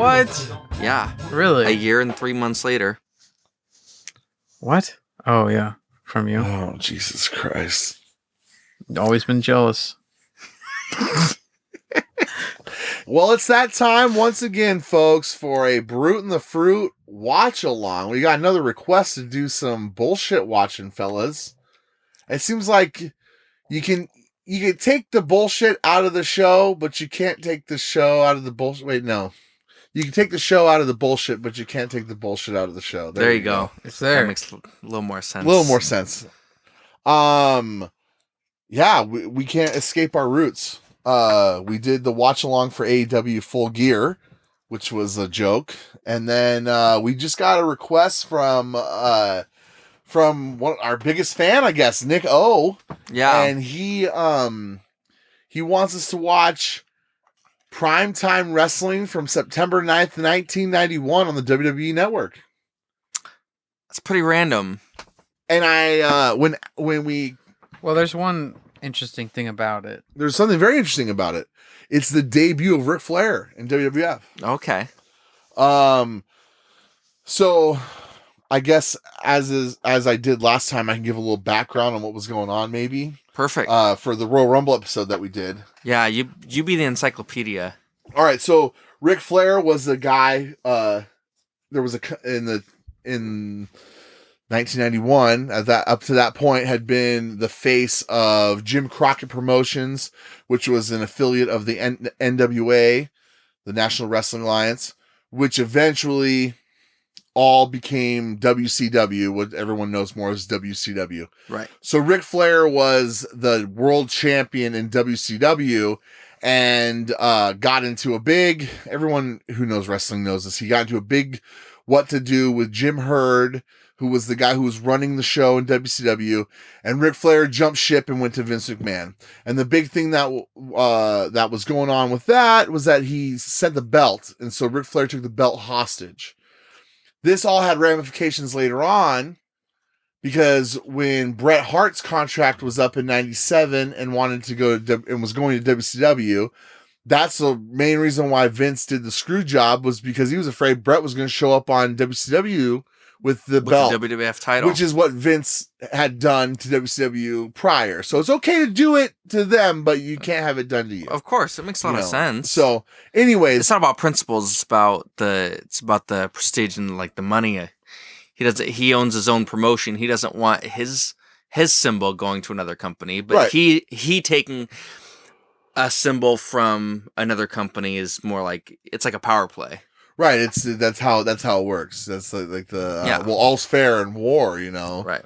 What? Yeah. Really? A year and 3 months later. What? Oh, yeah. From you. Oh, Jesus Christ. Always been jealous. Well, it's that time once again, folks, for a Brute and the Fruit watch along. We got another request to do some bullshit watching, fellas. It seems like you can take the bullshit out of the show, but you can't take the show out of the bullshit. Wait, no. You can take the show out of the bullshit, but you can't take the bullshit out of the show. There you go. It's there. That makes a little more sense. A little more sense. Yeah, we can't escape our roots. We did the watch along for AEW Full Gear, which was a joke, and then we just got a request from our biggest fan, I guess, Nick O. Yeah, and he wants us to watch Prime Time Wrestling from September 9th, 1991 on the WWE Network. that's pretty random. And I when we Well, there's one interesting thing about it. there's something very interesting about it. It's the debut of Ric Flair in WWF. Okay. So I guess as I did last time, I can give a little background on what was going on, maybe. Perfect. For the Royal Rumble episode that we did. Yeah, you be the encyclopedia. All right, so Ric Flair was the guy. There was in 1991, up to that point, had been the face of Jim Crockett Promotions, which was an affiliate of the NWA, the National Wrestling Alliance, which eventually all became WCW, what everyone knows more as WCW. Right. So Ric Flair was the world champion in WCW and got into a big, everyone who knows wrestling knows this, he got into a big what to do with Jim Herd, who was the guy who was running the show in WCW, and Ric Flair jumped ship and went to Vince McMahon. And the big thing that was going on with that was that he sent the belt, and so Ric Flair took the belt hostage. This all had ramifications later on, because when Bret Hart's contract was up in 97 and wanted to go to and was going to WCW, that's the main reason why Vince did the screw job, was because he was afraid Bret was going to show up on WCW with the belt, the WWF title, which is what Vince had done to WCW prior. So it's okay to do it to them, but you can't have it done to you. Of course, it makes a lot of sense. So, anyways, it's not about principles. It's about the prestige and like the money. He owns his own promotion. He doesn't want his symbol going to another company, but right. he taking a symbol from another company is more like, it's like a power play. Right, that's how it works. That's like the well, all's fair in war, you know. Right.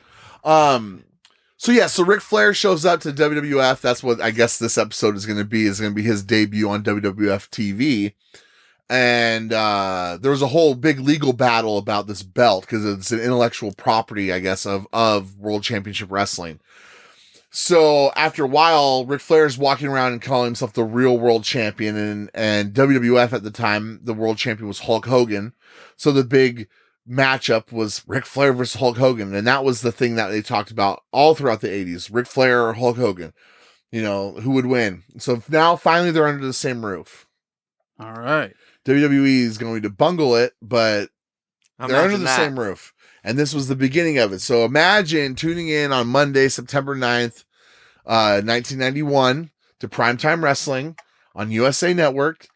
So Ric Flair shows up to WWF. That's what I guess this episode is going to be. Is going to be his debut on WWF TV, and there was a whole big legal battle about this belt because it's an intellectual property, I guess, of World Championship Wrestling. So after a while, Ric Flair's walking around and calling himself the real world champion, and WWF at the time, the world champion was Hulk Hogan. So the big matchup was Ric Flair versus Hulk Hogan, and that was the thing that they talked about all throughout the 80s. Ric Flair or Hulk Hogan, you know, who would win. So now finally they're under the same roof. All right. WWE is going to bungle it, but they're under the same roof. And this was the beginning of it. So imagine tuning in on Monday, September 9th, 1991 to Primetime Wrestling on USA Network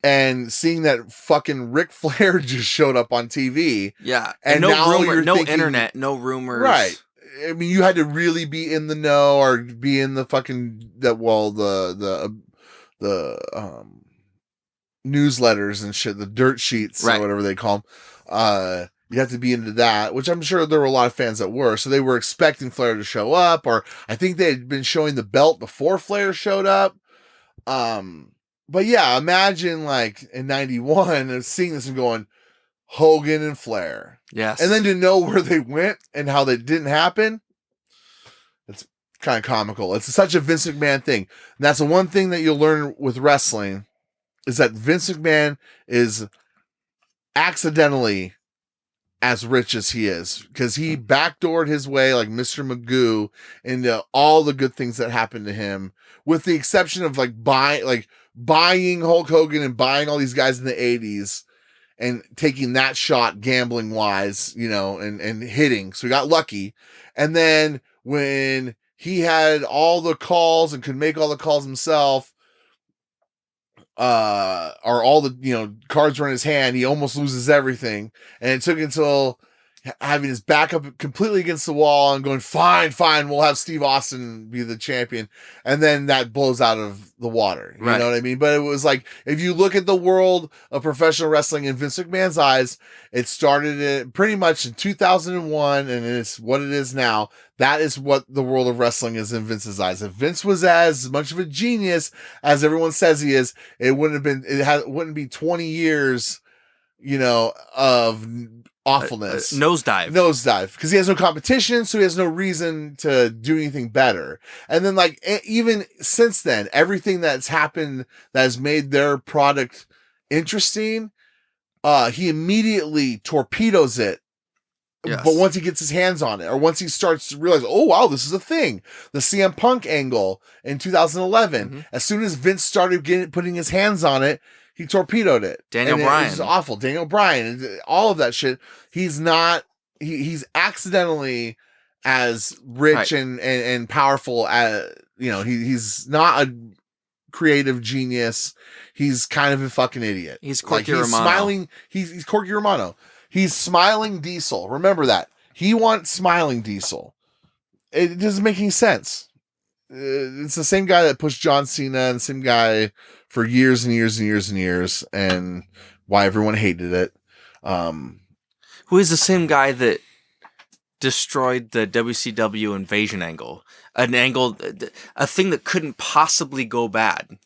and seeing that fucking Ric Flair just showed up on TV. Yeah. And no now rumor, no thinking, internet, no rumors. Right. I mean, you had to really be in the know or be in the fucking, the newsletters and shit, the dirt sheets or whatever they call them. You have to be into that, which I'm sure there were a lot of fans that were. So they were expecting Flair to show up, or I think they had been showing the belt before Flair showed up. But yeah, imagine like in 91 and seeing this and going, Hogan and Flair. Yes. And then to know where they went and how that didn't happen. It's kind of comical. It's such a Vince McMahon thing. And that's the one thing that you'll learn with wrestling is that Vince McMahon is accidentally as rich as he is, because he backdoored his way like Mr. Magoo into all the good things that happened to him, with the exception of buying Hulk Hogan and buying all these guys in the 80s. and taking that shot gambling wise, and hitting. So he got lucky. And then when he had all the calls and could make all the calls himself, or all the, cards were in his hand, he almost loses everything. And it took until having his back up completely against the wall and going, fine, we'll have Steve Austin be the champion. And then that blows out of the water. You know what I mean? But it was like, if you look at the world of professional wrestling in Vince McMahon's eyes, it started pretty much in 2001 and it's what it is now. That is what the world of wrestling is in Vince's eyes. If Vince was as much of a genius as everyone says he is, it wouldn't be 20 years, of awfulness. Nosedive. Because he has no competition, so he has no reason to do anything better. And then, like, even since then, everything that's happened that has made their product interesting, he immediately torpedoes it. Yes. But once he gets his hands on it, or once he starts to realize, oh wow, this is a thing. The CM Punk angle in 2011, as soon as Vince started putting his hands on it, he torpedoed it. Daniel Bryan. It was awful. Daniel Bryan, all of that shit. He's not, he's accidentally as rich and powerful as, he's not a creative genius. He's kind of a fucking idiot. He's Corky Romano. Romano. He's Corky Romano. He's Smiling Diesel. Remember that. He wants Smiling Diesel. It doesn't make any sense. It's the same guy that pushed John Cena and the same guy for years and years and years and years, and why everyone hated it. Who is the same guy that destroyed the WCW invasion angle? A thing that couldn't possibly go bad.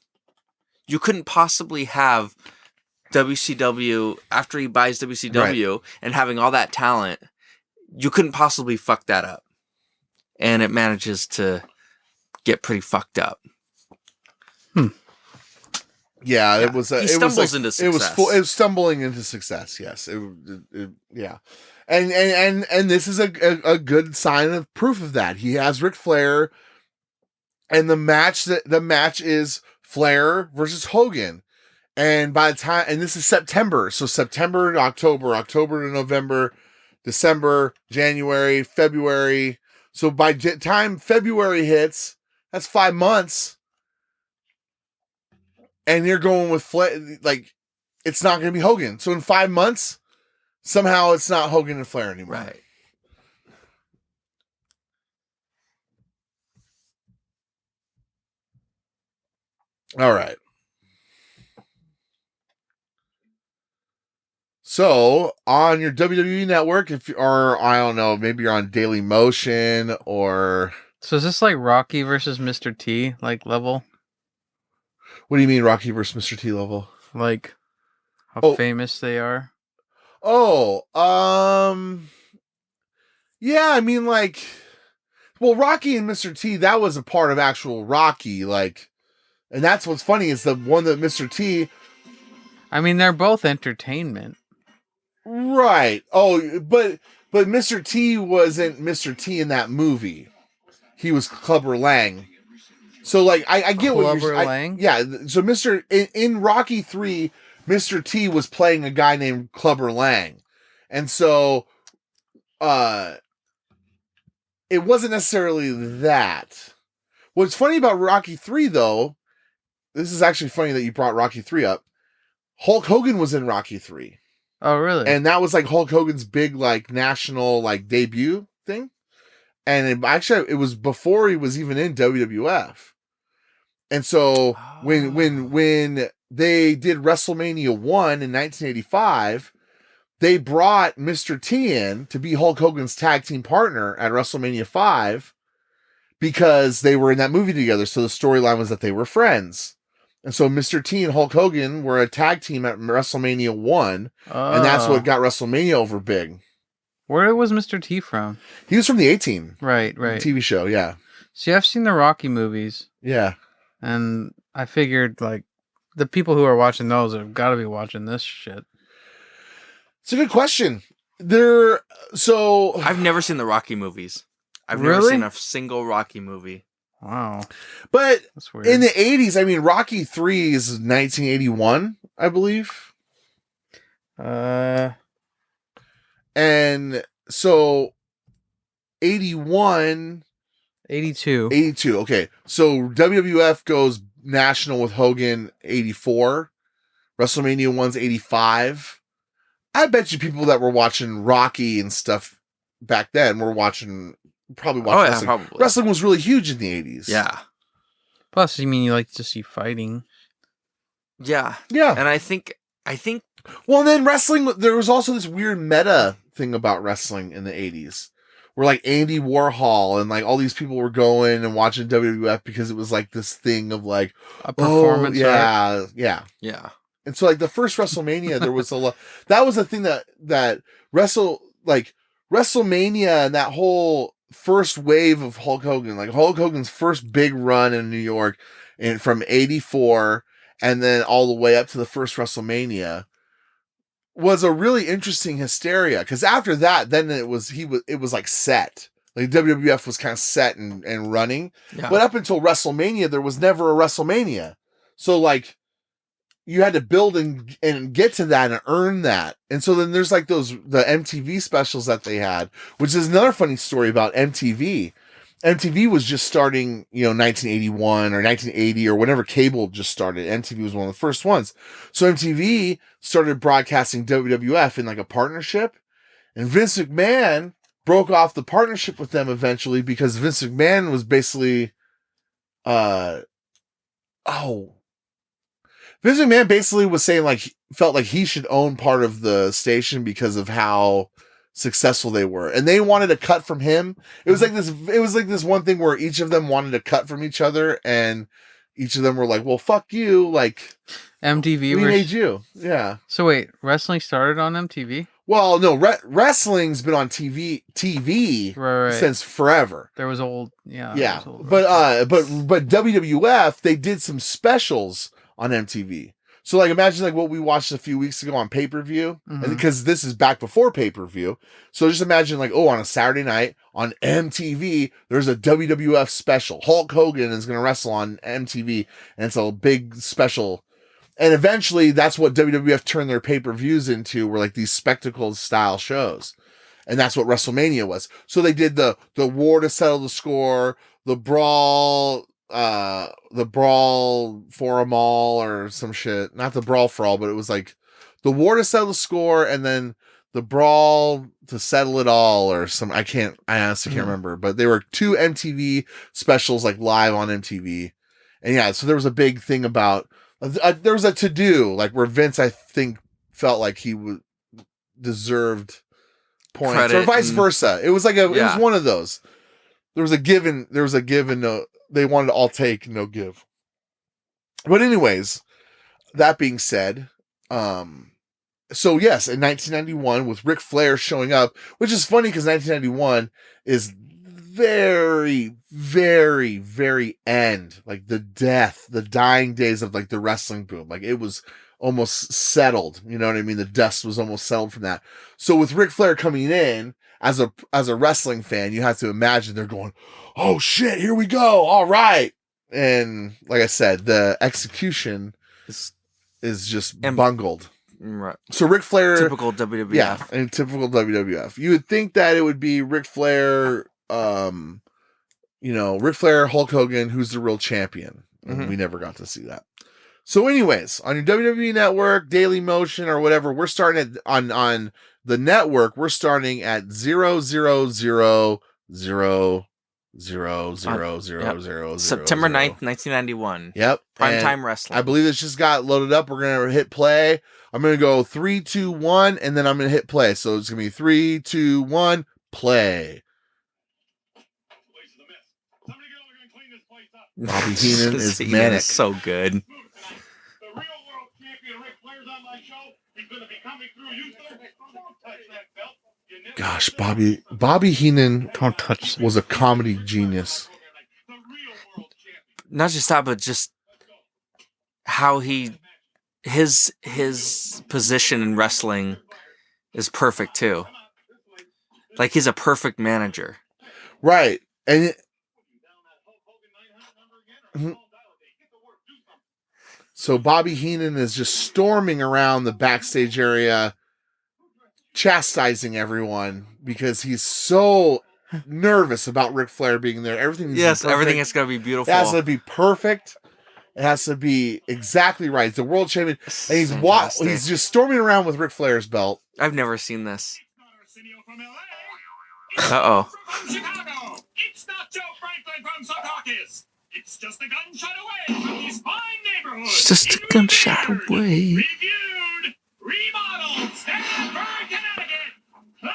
You couldn't possibly have WCW, after he buys WCW and having all that talent, you couldn't possibly fuck that up. And it manages to get pretty fucked up. Yeah, it was. He stumbles into success. It was stumbling into success. Yes, yeah, and this is a good sign of proof of that. He has Ric Flair, and the match is Flair versus Hogan. And by the time, and this is September, so September to October, October to November, December, January, February. So by the time February hits, that's 5 months. And you're going with Flair, like, it's not going to be Hogan. So in 5 months, somehow it's not Hogan and Flair anymore. Right. All right. So on your WWE network, or I don't know, maybe you're on Daily Motion or. So is this like Rocky versus Mr. T, like level? What do you mean Rocky versus Mr. T level? Like how famous they are? Oh, yeah, I mean, like, well, Rocky and Mr. T, that was a part of actual Rocky, like, and that's what's funny is the one that Mr. T. I mean, they're both entertainment. Right. Oh, but Mr. T wasn't Mr. T in that movie. He was Clubber Lang. So, like, I get what you're saying. Yeah. So, in Rocky 3, Mr. T was playing a guy named Clubber Lang. And so, it wasn't necessarily that. What's funny about Rocky 3, though, this is actually funny that you brought Rocky 3 up. Hulk Hogan was in Rocky 3. Oh, really? And that was like Hulk Hogan's big, like, national, like, debut thing. And it was before he was even in WWF. And so when they did WrestleMania 1 in 1985, they brought Mr. T in to be Hulk Hogan's tag team partner at WrestleMania 5 because they were in that movie together. So the storyline was that they were friends. And so Mr. T and Hulk Hogan were a tag team at WrestleMania 1, and that's what got WrestleMania over big. Where was Mr. T from? He was from the A-Team. Right. TV show, yeah. See, I've seen the Rocky movies. Yeah. And I figured, like, the people who are watching those have got to be watching this shit. It's a good question. I've never seen the Rocky movies. I've never seen a single Rocky movie. Wow. But that's weird. In the 80s, I mean, Rocky 3 is 1981, I believe. And so 81, 82. 82. Okay. So WWF goes national with Hogan 84. WrestleMania 1's 85. I bet you people that were watching Rocky and stuff back then were probably watching wrestling. Probably. Wrestling was really huge in the 80s. Yeah. Plus, you mean you like to see fighting? Yeah. Yeah. And I think. Well, and then wrestling, there was also this weird meta thing about wrestling in the 80s where like Andy Warhol and like all these people were going and watching WWF because it was like this thing of like A performance art? Yeah. Yeah. And so like the first WrestleMania, there was a lot, that was the thing that WrestleMania and that whole first wave of Hulk Hogan, like Hulk Hogan's first big run in New York and from 84 and then all the way up to the first WrestleMania was a really interesting hysteria. Because after that, then it was like set. Like WWF was kind of set and running. Yeah. But up until WrestleMania, there was never a WrestleMania. So like you had to build and get to that and earn that. And so then there's like the MTV specials that they had, which is another funny story about MTV. MTV was just starting, 1981 or 1980 or whenever cable just started. MTV was one of the first ones. So MTV started broadcasting WWF in like a partnership, and Vince McMahon broke off the partnership with them eventually because Vince McMahon was basically, Vince McMahon basically was saying like, felt like he should own part of the station because of how successful they were, and they wanted a cut from him. It was like this one thing where each of them wanted a cut from each other, and each of them were like, well, fuck you, like MTV we made you. Yeah. So wait, wrestling started on MTV? Well, no, wrestling's been on TV right. since forever. There was old, but WWF, they did some specials on MTV. So like imagine like what we watched a few weeks ago on pay-per-view, and because this is back before pay-per-view. So just imagine like, on a Saturday night on MTV, there's a WWF special. Hulk Hogan is going to wrestle on MTV, and it's a big special. And eventually that's what WWF turned their pay-per-views into, were like these spectacle style shows. And that's what WrestleMania was. So they did the war to settle the score, the brawl for 'em all or some shit. Not the brawl for all, but it was like the war to settle the score and then the brawl to settle it all or some, I honestly can't remember, but they were 2 MTV specials like live on MTV. And yeah, so there was a big thing about, there was a to-do like where Vince, I think, felt like he deserved points credit or vice versa. It was like it was one of those. There was a give and no, they wanted to all take, no give. But anyways, that being said, so yes, in 1991 with Ric Flair showing up, which is funny because 1991 is very, very, very end, like the dying days of like the wrestling boom. Like it was almost settled, you know what I mean? The dust was almost settled from that. So with Ric Flair coming in as a wrestling fan, you have to imagine they're going, oh shit, here we go. All right. And like I said, the execution is just bungled. Right. So Ric Flair, typical WWF. Yeah, and typical WWF. You would think that it would be Ric Flair, Ric Flair, Hulk Hogan, who's the real champion. And we never got to see that. So anyways, on your WWE Network, Daily Motion, or whatever, we're starting at, on the network, we're starting at 000000000. September 9th, 1991. Yep. Prime Time Wrestling. I believe it's just got loaded up. We're going to hit play. I'm going to go 3, 2, 1, and then I'm going to hit play. So it's going to be 3, 2, 1, play. Bobby Heenan is manic. Is so good. The real world champion Ric Flair's on my show. He's going to be coming through you, sir. Don't touch that belt. Gosh, Bobby Heenan Don't touch was a comedy genius. Not just that, but just how his position in wrestling is perfect too. Like he's a perfect manager. Right. And so Bobby Heenan is just storming around the backstage area chastising everyone because he's so nervous about Ric Flair being there. Everything Everything is going to be beautiful. It has to be perfect. It has to be exactly right. He's the world champion, and he's Fantastic. he's just storming around with Ric Flair's belt. I've never seen this. From Uh-oh. Chicago, it's not Joe Franklin from Secaucus. It's just a gunshot away from these fine neighborhoods. It's just a In gunshot repaired, away. Reviewed, remodeled, Stanford, Connecticut. Climb on!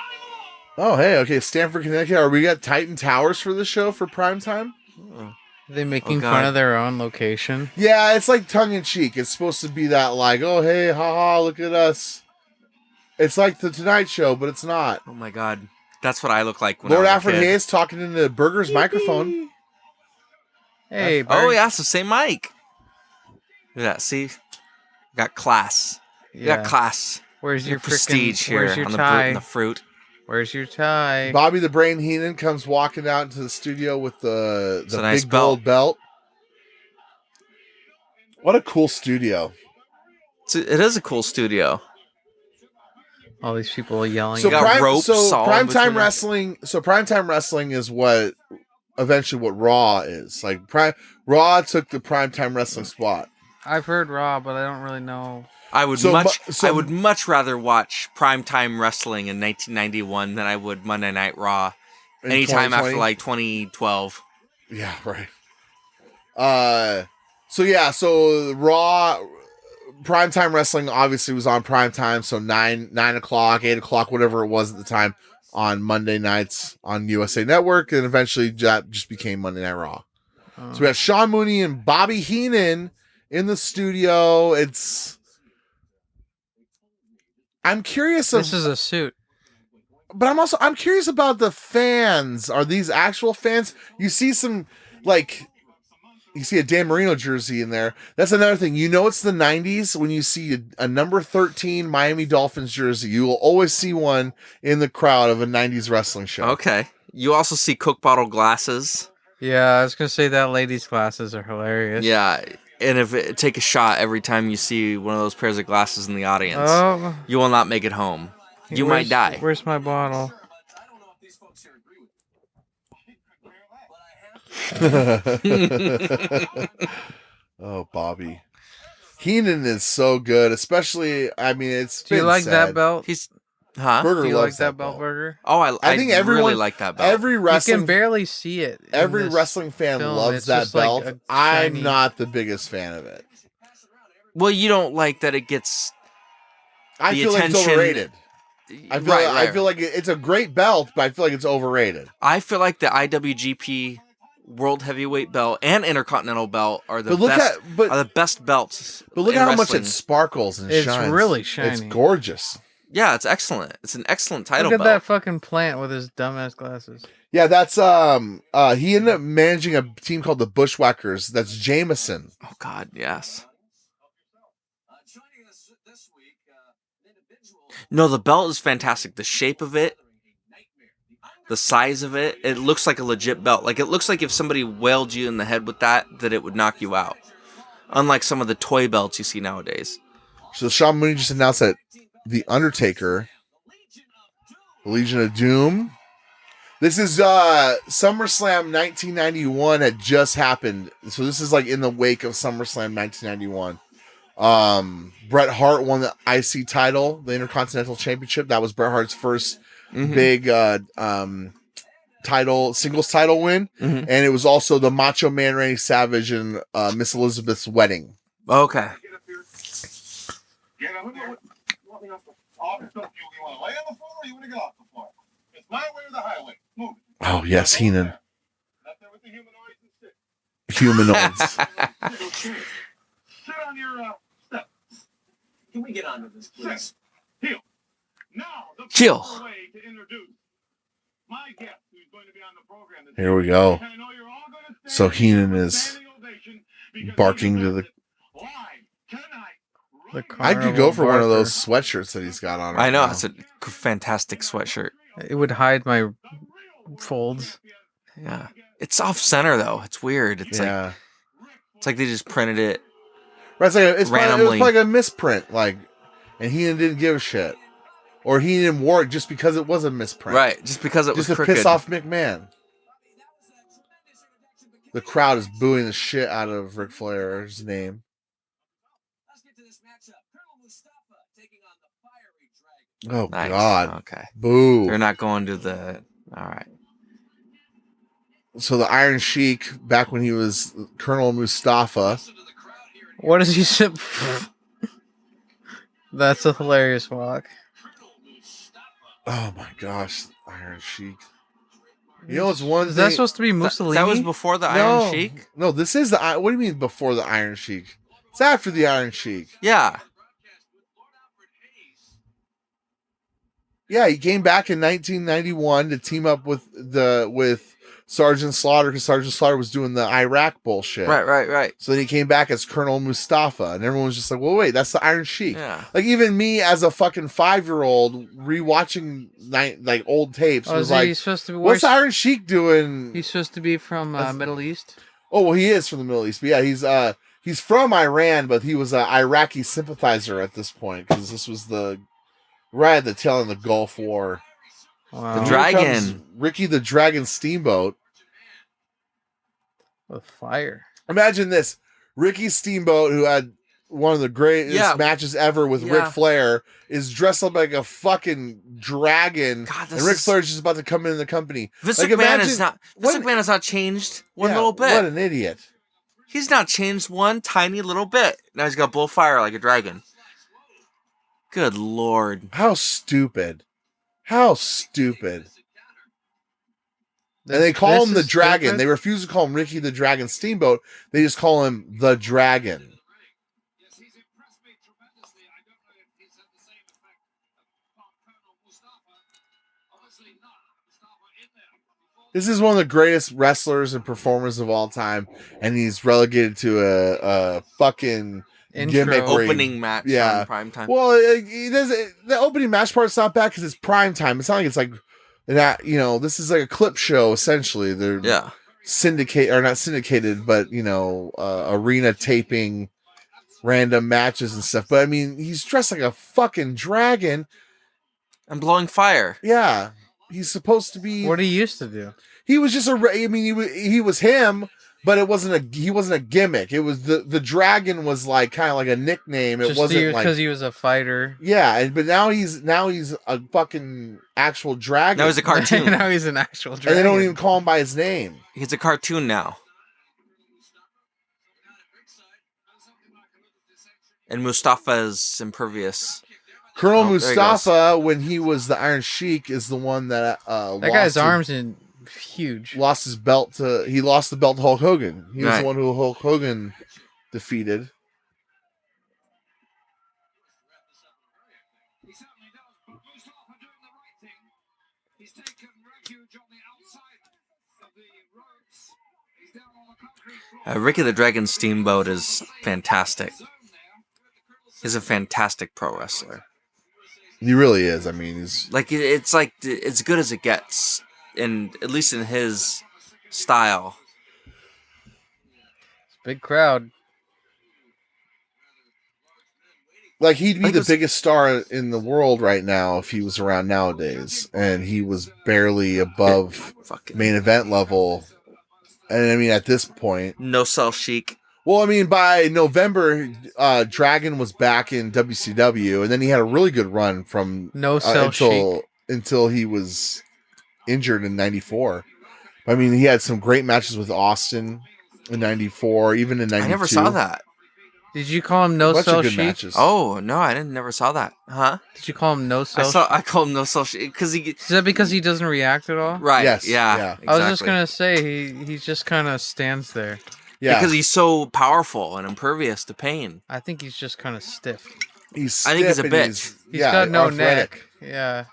Oh, hey, okay, Stanford, Connecticut. Are we got Titan Towers for the show for prime time? Oh. Are they making God. fun of their own location? Yeah, it's like tongue in cheek. It's supposed to be that like, oh hey, haha, look at us. It's like the Tonight Show, but it's not. Oh my God. That's what I look like when Lord I was Alfred a kid. Hayes talking into Burger's microphone. Hey, Oh, Bert. yeah, it's the same mic. Look at that. See? Got class. You got class. Where's your prestige frickin', here where's your on tie? the fruit. Where's your tie? Bobby the Brain Heenan comes walking out into the studio with the a nice big gold belt. What a cool studio. It is a cool studio. All these people yelling. So, got ropes all in primetime between. wrestling. So primetime wrestling is what eventually what Raw is. Like Raw took the primetime wrestling spot. I've heard Raw, but I don't really know. I would So I would much rather watch primetime wrestling in 1991 than I would Monday Night Raw in anytime 2020. after like 2012. Yeah, right. So Raw primetime wrestling obviously was on primetime, so 9 o'clock, 8 o'clock, whatever it was at the time, on Monday nights on USA Network, and eventually that just became Monday Night Raw. So we have Sean Mooney and Bobby Heenan in the studio. I'm curious This is a suit. but I'm curious about the fans. Are these actual fans? You see some, like, you see a Dan Marino jersey in there. That's another thing. You know it's the 90s when you see a number 13 Miami Dolphins jersey. You will always see one in the crowd of a 90s wrestling show. Okay. You also see Coke bottle glasses. Yeah, I was gonna say that ladies' glasses are hilarious. Yeah. And take a shot every time you see one of those pairs of glasses in the audience. Oh, You will not make it home. You might die. Where's my bottle? Oh, Bobby. Heenan is so good, especially, I mean, it's Do you been like said. that belt? Burger Do you loves like that belt, Burger? Oh, I think really everyone like that belt. Every You wrestling can barely see it. in Every this wrestling fan film. loves It's that just like belt. a I'm shiny- not the biggest fan of it. Well, you don't like that it gets... I The feel like it's attention- overrated. I feel like it's a great belt, but I feel like it's overrated. I feel like the IWGP World Heavyweight belt and Intercontinental belt are the But best. but Are the best belts. look in at how much wrestling. it sparkles and It's shines. really It's shiny. gorgeous. Yeah, it's excellent. It's an excellent title Look at belt. that fucking plant with his dumbass glasses. Yeah, that's he ended up managing a team called the Bushwhackers. That's Jameson. Oh God, yes. No, the belt is fantastic. The shape of it, the size of it, it looks like a legit belt. Like, it looks like if somebody whaled you in the head with that it would knock you out. Unlike some of the toy belts you see nowadays. So Sean Mooney just announced that the Undertaker, the Legion of Doom. This is SummerSlam 1991 had just happened. So this is like in the wake of SummerSlam 1991. Bret Hart won the IC title, the Intercontinental Championship. That was Bret Hart's first big title, singles title win. Mhm. And it was also the Macho Man Randy Savage and Miss Elizabeth's wedding. Okay. Get up there. You want to lay on the floor or you want to get off the floor? It's my way or the highway. Move it. Oh, yes, Heenan. Up there with the humanoids and sit. Humanoids. Sit on your step. Can we get on to this, please? Sit. Heel. Now, the Heel. proper way to introduce my guest who's going to be on the program this Here we go. evening. I know you're all going to So Heenan stand is standing ovation because barking he to the... deserves it. Live tonight. The I could go for one of Barker. those sweatshirts that he's got on right I know, now. it's a fantastic sweatshirt. It would hide my folds. Yeah. It's off center though. It's weird. It's Yeah. like they just printed it. Right, it's like it was randomly. like a misprint, like, and Heenan didn't give a shit. or he didn't wore it just because it was a misprint. Right, just because it Just was to crooked. piss off McMahon. The crowd is booing the shit out of Ric Flair's name. Let's get to this matchup. Colonel Mustafa taking on the fiery dragon. Oh, Nice. God. Okay. Boo. They're not going to the... All right. So the Iron Sheik, back when he was Colonel Mustafa. What does he say? That's a hilarious walk. Oh, my gosh. Iron Sheik. You know, it's one Is thing. that supposed to be Mussolini? That was before the Iron Sheik? No, this is the... What do you mean before the Iron Sheik? It's after the Iron Sheik. Yeah. Yeah, he came back in 1991 to team up with Sergeant Slaughter, because Sergeant Slaughter was doing the Iraq bullshit. Right. So then he came back as Colonel Mustafa, and everyone was just like, well, wait, that's the Iron Sheik. Yeah. Like, even me as a fucking 5-year-old rewatching like old tapes was like, he's supposed to be, what's the Iron Sheik doing? He's supposed to be from Middle East. Oh, well, he is from the Middle East. But yeah, he's from Iran, but he was an Iraqi sympathizer at this point, because this was right at the tail end of the Gulf War. Wow. The Here Dragon. comes Ricky the Dragon Steamboat. With fire. Imagine this. Ricky Steamboat, who had one of the greatest matches ever with Ric Flair, is dressed up like a fucking dragon. God, and Ric Flair's just about to come into the company. Vince Like, McMahon has not changed one little bit. What an idiot. He's not changed one tiny little bit. Now he's got blow fire like a dragon. Good Lord. How stupid. How stupid. And they call him the Dragon. Stupid? They refuse to call him Ricky the Dragon Steamboat. They just call him the Dragon. Yes, he's impressed me tremendously. I don't know if he's had the same effect upon Colonel Mustafa. Obviously not. Mustafa in there. This is one of the greatest wrestlers and performers of all time, and he's relegated to a fucking gimmick where he- Opening match Yeah. on Prime Time. Well, the opening match part's not bad because it's prime time. It's not like it's like that. You know, this is like a clip show essentially. They're not syndicated, but arena taping random matches and stuff. But I mean, he's dressed like a fucking dragon. And blowing fire. Yeah, he's supposed to be. What he used to do. He was just he was him, but he wasn't a gimmick. It was the dragon was like kind of like a nickname. It wasn't like because he was a fighter. Yeah, but now he's a fucking actual dragon. Now he's a cartoon. Now he's an actual dragon. And they don't even call him by his name. He's a cartoon now. And Mustafa's impervious. Colonel there he Mustafa, when he was the Iron Sheik, is the one that that guy's arms are huge. Lost his belt he lost the belt to Hulk Hogan. He was Right. the one who Hulk Hogan defeated. He certainly does, but Mustafa doing the right thing. He's taken refuge on the outside of the ropes. He's down on the concrete floor. Ricky the Dragon Steamboat is fantastic. He's a fantastic pro wrestler. He really is. I mean, he's Like it's good as it gets, and at least in his style. Big crowd. like he'd be Like the this- biggest star in the world right now if he was around nowadays, and he was barely above Fucking main event level. And I mean, at this point, no sell chic. well, I mean, by November, Dragon was back in WCW, and then he had a really good run from No sell until he was injured in '94. I mean, he had some great matches with Austin in '94, even in '92. I never saw that. Did you call him No A bunch Sell of good Chic? matches. Oh no, I never saw that. Huh? Did you call him No Sell? I call him no sell chic because he. Is that because he doesn't react at all? Right. Yes, Yeah. yeah. Exactly. I was just gonna say he just kind of stands there. Yeah, because he's so powerful and impervious to pain. I think he's just kind of stiff. he's I think he's a stiff and bitch. He's got no arthritic. neck. Yeah.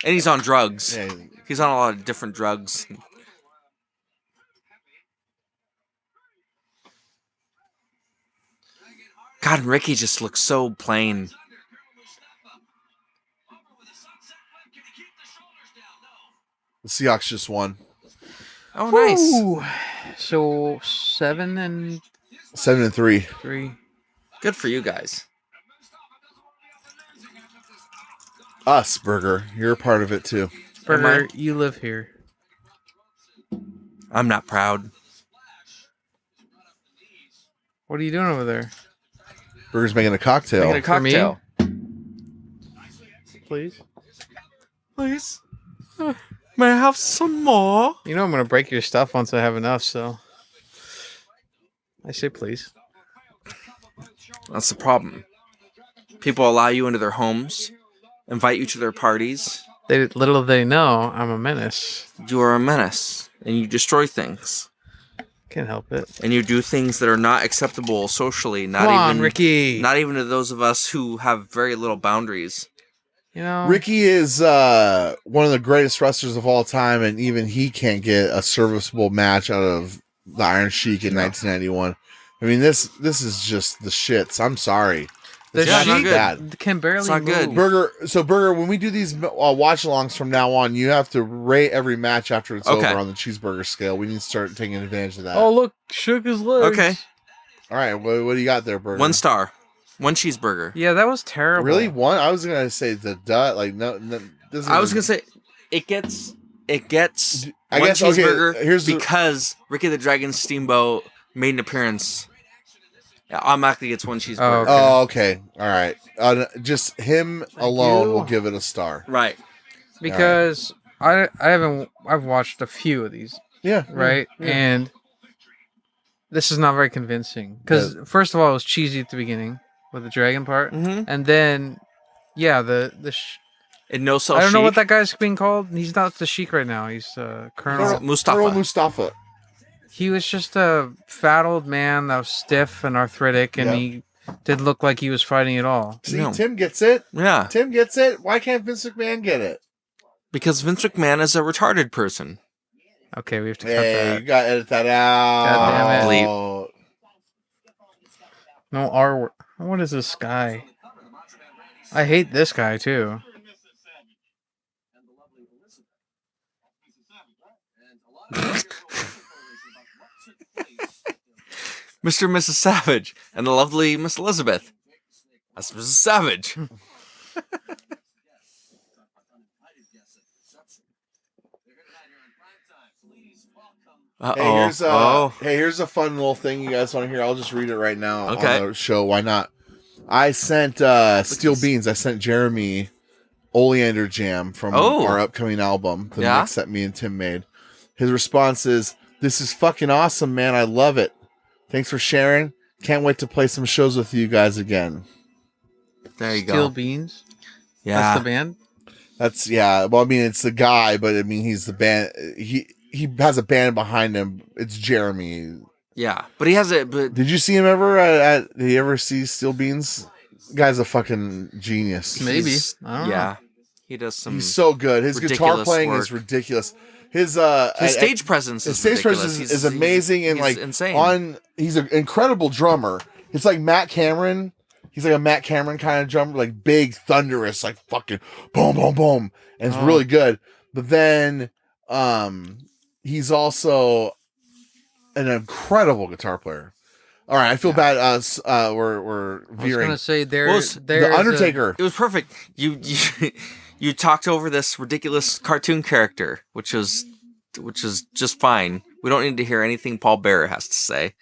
And he's on drugs. Yeah, He's on a lot of different drugs. God, Ricky just looks so plain. the Seahawks just won Oh, nice. Ooh. So 7-3. 7-3. Good for you guys. Us, Burger. You're a part of it too. Burger, you live here. I'm not proud. What are you doing over there? Burger's making a cocktail. Making a For me? cocktail. Please. Please. May I have some more? You know I'm gonna break your stuff once I have enough, so I say please. That's the problem. People allow you into their homes, invite you to their parties. Little they know I'm a menace. You are a menace, and you destroy things. Can't help it. And you do things that are not acceptable socially. Come on, Ricky. Not even to those of us who have very little boundaries. You know, Ricky is one of the greatest wrestlers of all time, and even he can't get a serviceable match out of the Iron Sheik in 1991. I mean, this is just the shits. I'm sorry. the Yeah, not Sheik good. can barely It's not move. good. Burger, when we do these watch-alongs from now on, you have to rate every match after it's Okay. over on the cheeseburger scale. We need to start taking advantage of that. Oh, look, shook his legs. Okay. All right, what do you got there, Burger? 1 star. 1 cheeseburger. Yeah, that was terrible. Really? One? I was gonna say the like no this I was going to say, it gets I 1 guess, okay, cheeseburger here's the- because Ricky the Dragon Steamboat made an appearance. It automatically gets 1 cheeseburger. Oh, okay. All right. Just him alone you. will give it a star. Right. Because I've watched a few of these, Yeah. right? Yeah. And this is not very convincing. Because first of all, it was cheesy at the beginning with the dragon part, Mm-hmm. and then And no sell I don't know what Sheik. that guy's being called. He's not the Sheik right now. He's Colonel. Mustafa. Colonel Mustafa. He was just a fat old man that was stiff and arthritic, and Yeah. he did look like he was fighting at all. See, No. Tim gets it. Yeah. Tim gets it. Why can't Vince McMahon get it? Because Vince McMahon is a retarded person. Okay, we have to cut Hey, that. you gotta edit that out. God damn it. No R word. What is this guy? I hate this guy too. Mr. and Mrs. Savage and the lovely Miss Elizabeth. That's Mrs. Savage. Here's a fun little thing you guys want to hear. I'll just read it right now Okay. on the show. Why not? I sent Steel Beans. I sent Jeremy Oleander Jam from our upcoming album, the mix that me and Tim made. His response is, "This is fucking awesome, man. I love it. Thanks for sharing. Can't wait to play some shows with you guys again." There you Steel go. Beans. Yeah. That's the band. That's Well, I mean, it's the guy, but I mean, he's the band. He has a band behind him. It's Jeremy. Yeah. But he has it. But Did you see him ever? Did you ever see Steel Beans? Guy's a fucking genius. Maybe. he's- I don't know. Yeah. He does some. He's so good. His guitar ridiculous playing work. is ridiculous. His stage presence his is stage ridiculous. presence is amazing and he's like insane. He's an incredible drummer. It's like Matt Cameron. He's like a Matt Cameron kind of drummer, like big, thunderous, like fucking boom, boom, boom, and it's really good. But then, he's also an incredible guitar player. All right, I feel bad. We're I was veering. gonna say The Undertaker. It was perfect. You talked over this ridiculous cartoon character, which is just fine. We don't need to hear anything Paul Bearer has to say.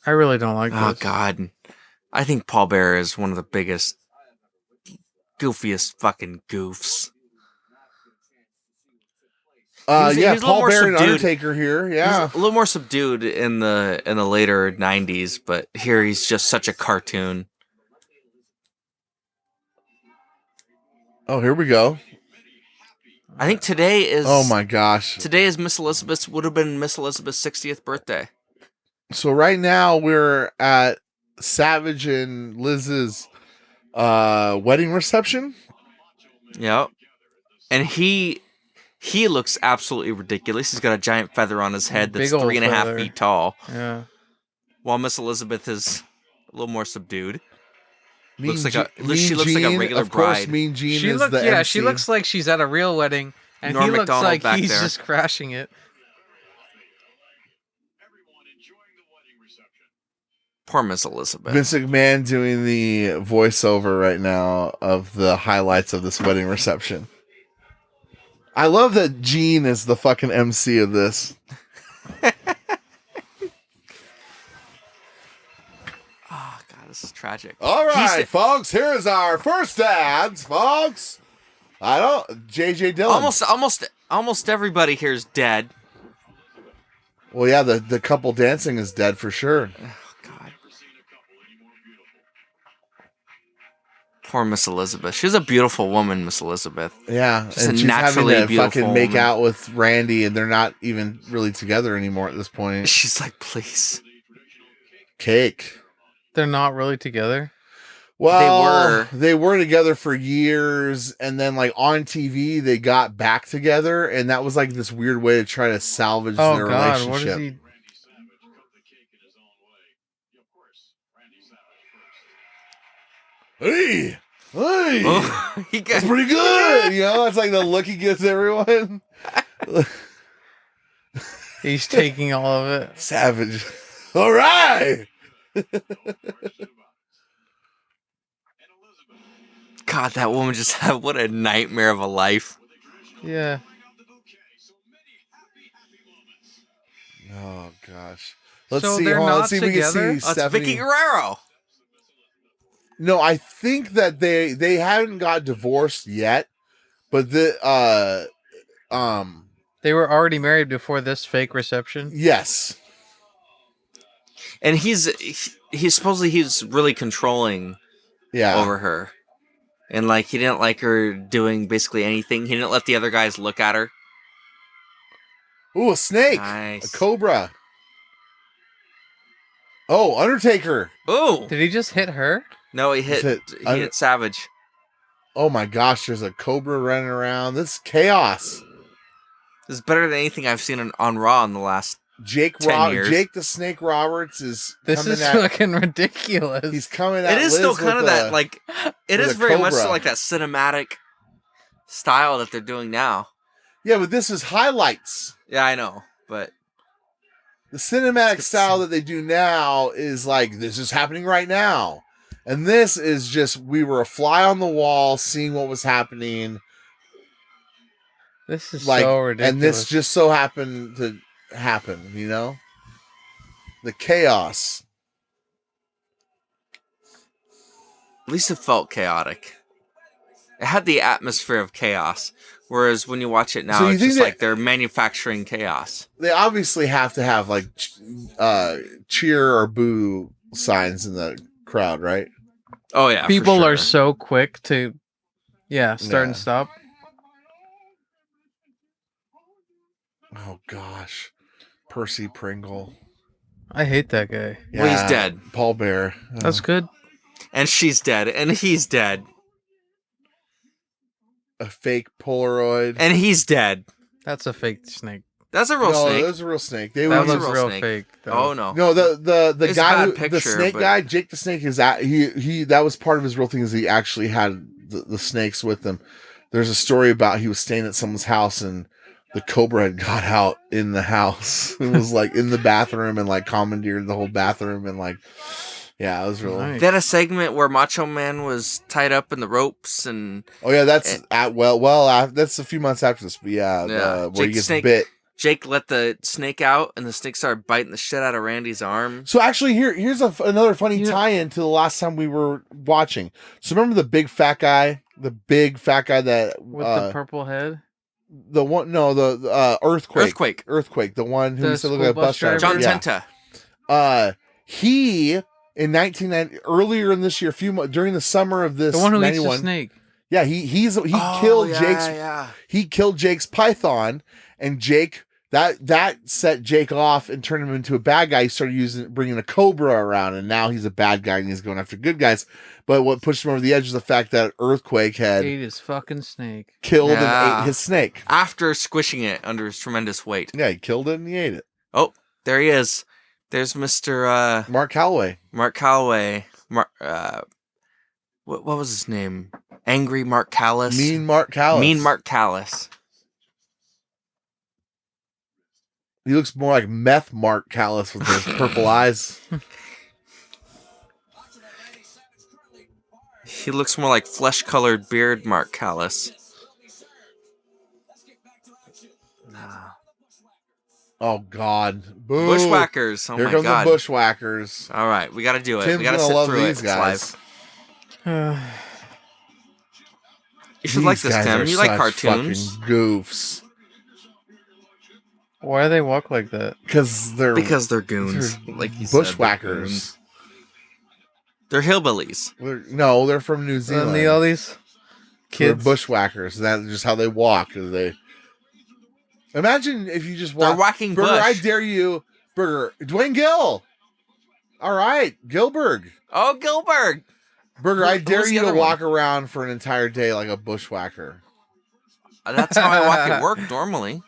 I really don't like Oh this. God, I think Paul Bearer is one of the biggest, goofiest fucking goofs. He's a Yeah, little Paul more Bearer and subdued. Undertaker here. Yeah, He's a little more subdued in the later '90s, but here he's just such a cartoon. Oh, here we go. I think today is. Oh my gosh. Today is would have been Miss Elizabeth's 60th birthday. So right now we're at Savage and Liz's wedding reception. Yep. And he looks absolutely ridiculous. He's got a giant feather on his head that's Big old 3.5 feather. feet tall, Yeah. while Miss Elizabeth is a little more subdued. Mean Looks like Mean she looks like a Gene, regular of course, bride. Mean Gene She is looks. the Yeah, MC. she looks like she's at a real wedding, and Norm he looks Macdonald like back he's there. just crashing it. Everyone enjoying the wedding reception. Poor Miss Elizabeth. Vince McMahon doing the voiceover right now of the highlights of this wedding reception. I love that Gene is the fucking MC of this. Oh God, this is tragic. All He's right, folks. Here's our first ads, folks. JJ Dillon. Almost everybody here is dead. Well, yeah, the couple dancing is dead for sure. Oh God. Poor Miss Elizabeth. She's a beautiful woman, Miss Elizabeth. Yeah, Just and a she's having naturally to beautiful fucking make woman. out with Randy, and they're not even really together anymore at this point. She's like, please. Cake. They're not really together. Well, they were together for years, and then like on TV they got back together, and that was like this weird way to try to salvage Oh their God, what relationship. is he? Hey, hey, Oh, he that's got pretty good. You know, that's like the look he gives everyone. He's taking all of it. Savage. All right. God, that woman just had what a nightmare of a life. Yeah. Oh gosh. Let's So see. they're Hold on. not Let's see if we can together? see That's Stephanie. Vicky Guerrero. No, I think that they haven't got divorced yet, but They were already married before this fake reception. yes. And he's supposedly he's really controlling Yeah. over her. And like he didn't like her doing basically anything. He didn't let the other guys look at her. Ooh, a snake. Nice. A cobra. Oh, Undertaker. Oh Did he just hit her? no, he hit Savage. Oh my gosh, there's a cobra running around. This is chaos. This is better than anything I've seen on Raw in the last. Jake 10 years. Jake the Snake Roberts is This coming is at, fucking ridiculous. he's coming at It is Liz still kind with of that a- like. It with is a very much cobra. so like that cinematic style that they're doing now. Yeah, but this is highlights. Yeah, I know, but The cinematic style that they do now is like, this is happening right now. And this is just, we were a fly on the wall seeing what was happening. This is Like, so ridiculous. and this just so happened to happen, you know? The chaos. at least it felt chaotic. It had the atmosphere of chaos. Whereas when you watch it now, So you it's think just that- like they're manufacturing chaos. They obviously have to have like cheer or boo signs in the crowd, right? Oh yeah, People for are sure. so quick to, start Yeah. and stop. Oh gosh. Percy Pringle. I hate that guy. Well, he's dead. Paul Bear. That's good. And she's dead, and he's dead, A fake Polaroid. and he's dead. That's a fake snake. That's a real no, snake. there's a real snake. They That would was a looks real real snake. fake. Oh no. no, the It's a guy bad who, picture, the snake but- guy, Jake the Snake is that he that was part of his real thing is he actually had the snakes with him. There's a story about he was staying at someone's house and the cobra had got out in the house. It was like in the bathroom and like commandeered the whole bathroom and like, yeah, it was real. Nice. They had a segment where Macho Man was tied up in the ropes, and Oh yeah, that's that's a few months after this. But yeah, Yeah. where Jake he gets Snake- bit. Jake let the snake out, and the snake started biting the shit out of Randy's arm. So actually, here's another funny Yeah. tie-in to the last time we were watching. So remember the big fat guy that With the purple head. the one, no, the earthquake, the one who The used to look like a school bus bus driver. John driver? Tenta. He in 1990, earlier in this year, during the summer of this The one who eats 91, the snake. yeah, he Oh, killed yeah, Jake's Yeah. he killed Jake's python, and Jake that set Jake off and turned him into a bad guy. He started bringing a cobra around, and now he's a bad guy and he's going after good guys. But what pushed him over the edge was the fact that Earthquake had Ate his fucking snake. killed and Yeah. ate his snake. After squishing it under his tremendous weight. Yeah, he killed it and he ate it. Oh, there he is. There's Mr. Mark Calloway. Mark Calloway. What was his name? Angry Mark Callis. Mean Mark Callis. Mean Mark Callis. He looks more like meth Mark Callis with his purple eyes. He looks more like flesh-colored beard Mark Callis. Oh God, boo! Bushwhackers. Oh Here my comes god. the bushwhackers. All right, we got to do it. Tim's we got to gonna sit love through these it. It's guys. live. You should like These this, guys Tim. are You like such cartoons. fucking goofs. Why do they walk like that? Because they're goons. Like you said, they're bushwhackers. goons. They're hillbillies. They're from New Zealand. And all these They're kids. bushwhackers. That's just how they walk. They imagine if you just They're walk. whacking Burger, bush. I dare you, Burger. Dwayne Gill. All right, Gilbert. Oh, Gilbert. Burger, Who- I who dare was the you to other walk around for an entire day like a bushwhacker. That's how I walk at work normally.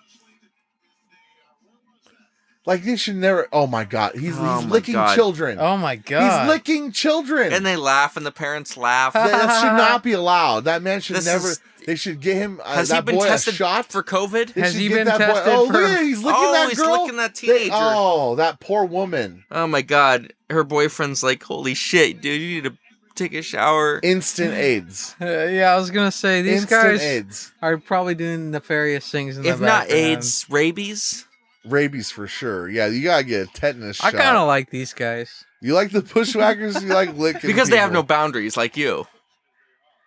Like they should never. Oh my God, he's Oh my licking God. children. Oh my god. He's licking children. And they laugh, and the parents laugh. That should not be allowed. That man should This never. is- They should get him. Has he that been boy tested a shot for COVID? They Has should he get been that boy- tested Oh, for- look at it. He's licking Oh, that he's girl. licking that teenager. That poor woman. Oh my god. Her boyfriend's like, holy shit, dude, you need to take a shower. Instant AIDS. Yeah, I was gonna say these Instant guys AIDS. are probably doing nefarious things in the If not background. AIDS, rabies. Rabies for sure. Yeah, you gotta get a tetanus I shot. kind of like these guys. You like the bushwhackers? You like licking Because they have no people. boundaries like you.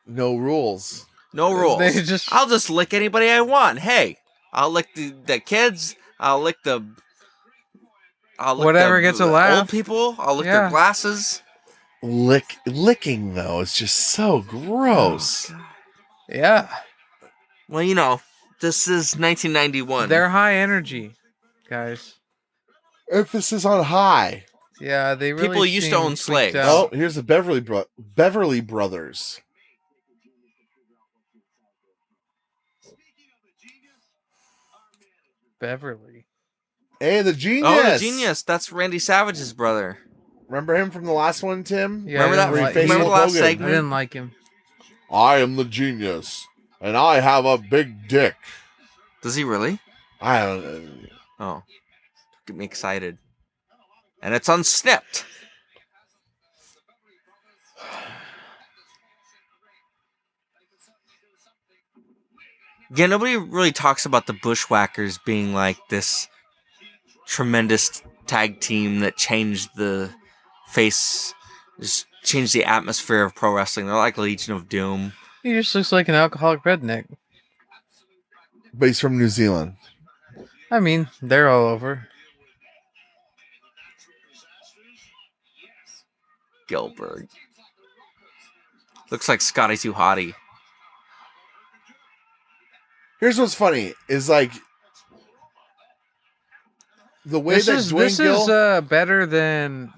No rules. No rules. They just- I'll just lick anybody I want. Hey, I'll lick the kids. I'll lick Whatever the gets a laugh. old people. I'll lick Yeah. their glasses. Licking though is just so gross. Yeah, Well, you know, this is 1991. they're high energy guys. Emphasis on high. Yeah, they really People used to seem own freaked slaves. Oh, out. here's the Beverly Brothers. Beverly. Hey, the genius. Oh, the genius. That's Randy Savage's brother. Remember him from the last one, Tim? Yeah, Remember I that? didn't like- Remember Remember the last Hogan. I segment? didn't like him. I am the genius, and I have a big dick. Does he really? I don't know. Oh, get me excited. And it's unsnipped. Yeah, nobody really talks about the Bushwhackers being like this tremendous tag team that changed the face, just changed the atmosphere of pro wrestling. They're like Legion of Doom. He just looks like an alcoholic redneck. But he's from New Zealand. I mean, they're all over. Gilbert. Looks like Scotty Too Hottie. Here's what's funny is like the way that Dwayne This Gill. is better than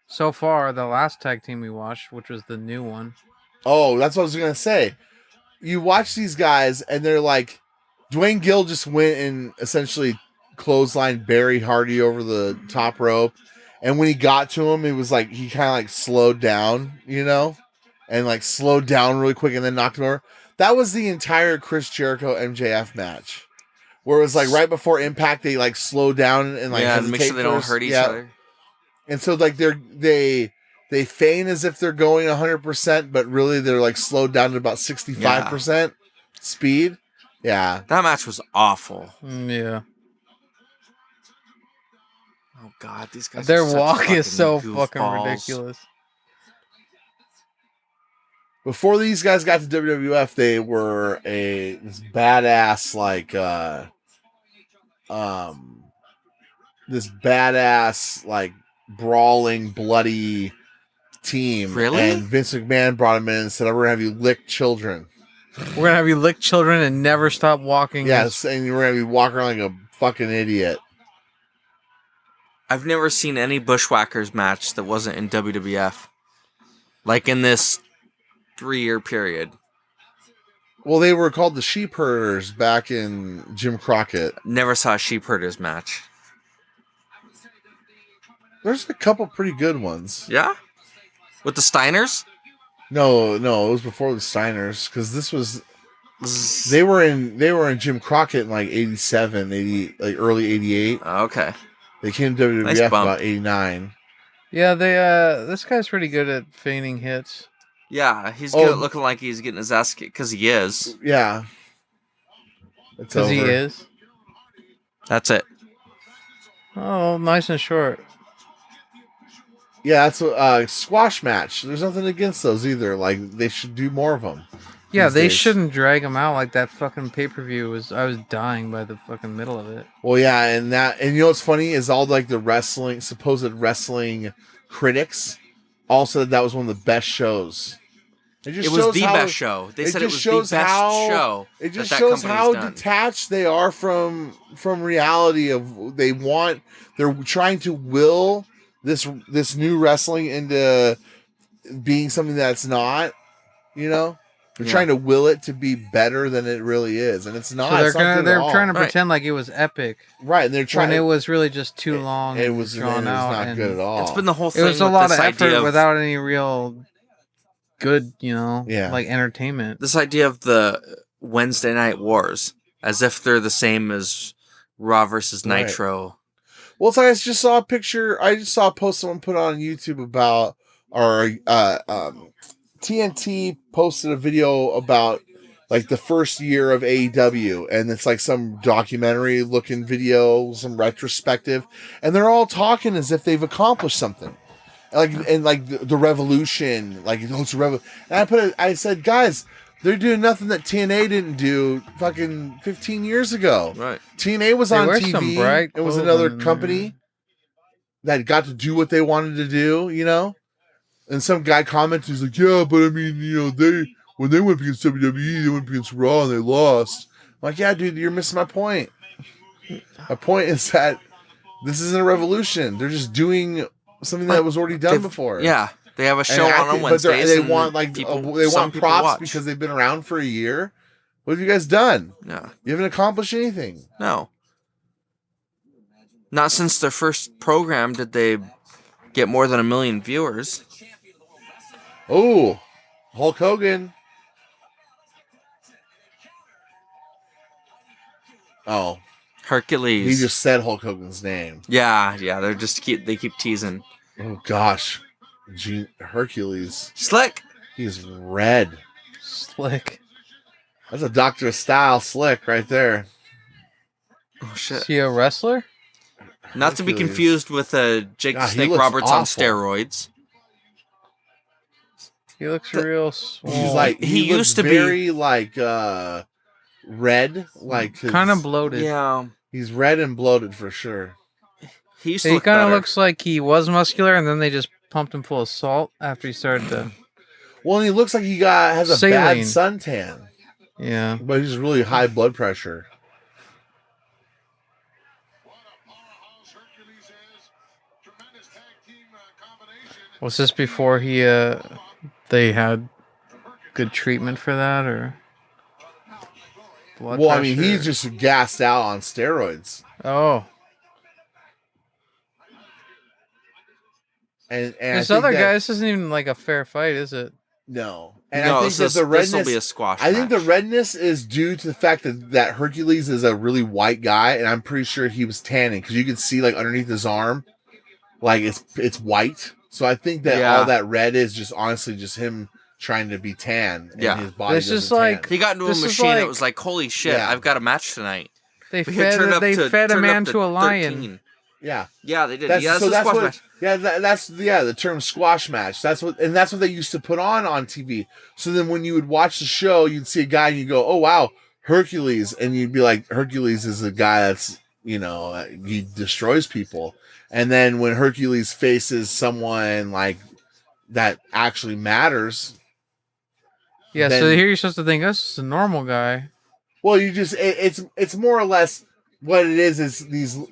so far the last tag team we watched, which was the new one. Oh, that's what I was gonna say. You watch these guys, and they're like, Dwayne Gill just went and essentially clotheslined Barry Hardy over the top rope, and when he got to him, it was like he kind of like slowed down, you know, and like slowed down really quick, and then knocked him over. That was the entire Chris Jericho MJF match, where it was like right before Impact, they like slow down and like yeah, hesitate make sure they don't first. hurt each Yeah. other. And so like they feign as if they're going 100%, but really they're like slowed down to about 65% speed. Yeah. That match was awful. Yeah. Oh god, these guys. Their are such walk is so fucking fucking goofballs. ridiculous. Before these guys got to WWF, they were this badass brawling, bloody team. Really? And Vince McMahon brought him in and said, "We're gonna have you lick children." We're gonna have you lick children and never stop walking. Yes, and we're gonna be walking around like a fucking idiot. I've never seen any Bushwhackers match that wasn't in WWF. Like in this 3-year period. Well, they were called the Sheep Herders back in Jim Crockett. Never saw a Sheep Herders match. There's a couple pretty good ones. Yeah? With the Steiners? No, it was before the Steiners because this was they were in Jim Crockett in like 87, 80, like early 88. Okay. They came to WWF Nice bump. about 89. Yeah, they this guy's pretty good at feigning hits. Yeah, he's Oh. good at looking like he's getting his ass kicked because he is. Yeah. It's Because he over. is. That's it. Oh, nice and short. Yeah, that's a squash match. There's nothing against those either. Like, they should do more of them. Yeah, these they days. shouldn't drag him out like that fucking pay-per-view was. I was dying by the fucking middle of it. Well, yeah, and you know what's funny is all like the supposed wrestling critics all said that was one of the best shows. It was the best show. They said it was the best show. It just that shows company's how done. detached they are from reality. They're trying to will this new wrestling into being something that's not. You know, they're trying to will it to be better than it really is, and it's not. So It's not good they're at all. trying to Right. pretend like it was epic Right, and they're trying. when it was really just too long. It and was drawn out. not and good at all. It's been the whole It thing. was a with lot this of idea effort without any real good, like entertainment. This idea of the Wednesday Night Wars, as if they're the same as Raw versus Right. Nitro. Well, it's like I just saw a picture. I just saw a post someone put on YouTube about, or TNT posted a video about like the first year of AEW, and it's like some documentary looking video, some retrospective, and they're all talking as if they've accomplished something. Like the revolution, like it's a revolution. And I said, guys, they're doing nothing that TNA didn't do fucking 15 years ago. Right. TNA was They on wear some TV. bright It was clothing another in company that got to do what they wanted to do, And some guy commented, he's like, yeah, but I mean, when they went against WWE, they went against Raw and they lost. I'm like, yeah, dude, you're missing my point. My point is that this isn't a revolution. They're just doing something that was already done before. Yeah, they have a show And on Wednesdays. they and want they some want people props watch. because they've been around for a year. What have you guys done? No, You haven't accomplished anything. no. Not since their first program did they get more than 1 million viewers. Oh, Hulk Hogan. Oh, Hercules. he just said Hulk Hogan's name. Yeah. They keep teasing. Oh gosh, Hercules. Slick. He's red. Slick. That's a Doctor Style slick right there. Oh Is shit. he a wrestler? Not to be Hercules. confused with Jake the God, he Snake looks Roberts on awful. steroids. He looks real swole. He's like he looks used to be- very like red, like kind of bloated. Yeah. He's red and bloated for sure. He used to He look kind of better. looks like he was muscular, and then they just pumped him full of salt after he started to. Well, and he looks like he has a Saline. bad suntan, Yeah. but he's really high blood pressure. What a powerhouse Hercules is. Tremendous tag team combination. Was this before they had good treatment for that, or? Blood Well, I mean, pressure? he's just gassed out on steroids, Oh, and this I think other that- guy. This isn't even like a fair fight, is it? No, and No, I think so that the this will redness. be a squash I think the match. redness is due to the fact that Hercules is a really white guy, and I'm pretty sure he was tanning because you can see like underneath his arm, like it's white. So I think that Yeah. all that red is just honestly just him trying to be tan. And Yeah. his body This is doesn't like- tan. He got into a This is machine that like- was like, holy shit, Yeah. I've got a match tonight. They We had turned fed up they to- fed a turned man up to a lion. 13. yeah. Yeah, they did. That's, Yeah, so that's a that's squash what. match. Yeah, that's the term squash match. That's what they used to put on TV. So then when you would watch the show, you'd see a guy and you go, "Oh wow, Hercules," and you'd be like, "Hercules is a guy that's he destroys people." And then when Hercules faces someone like that actually matters, Yeah, then- so here you're supposed to think this is a normal guy. well, it's more or less. What it is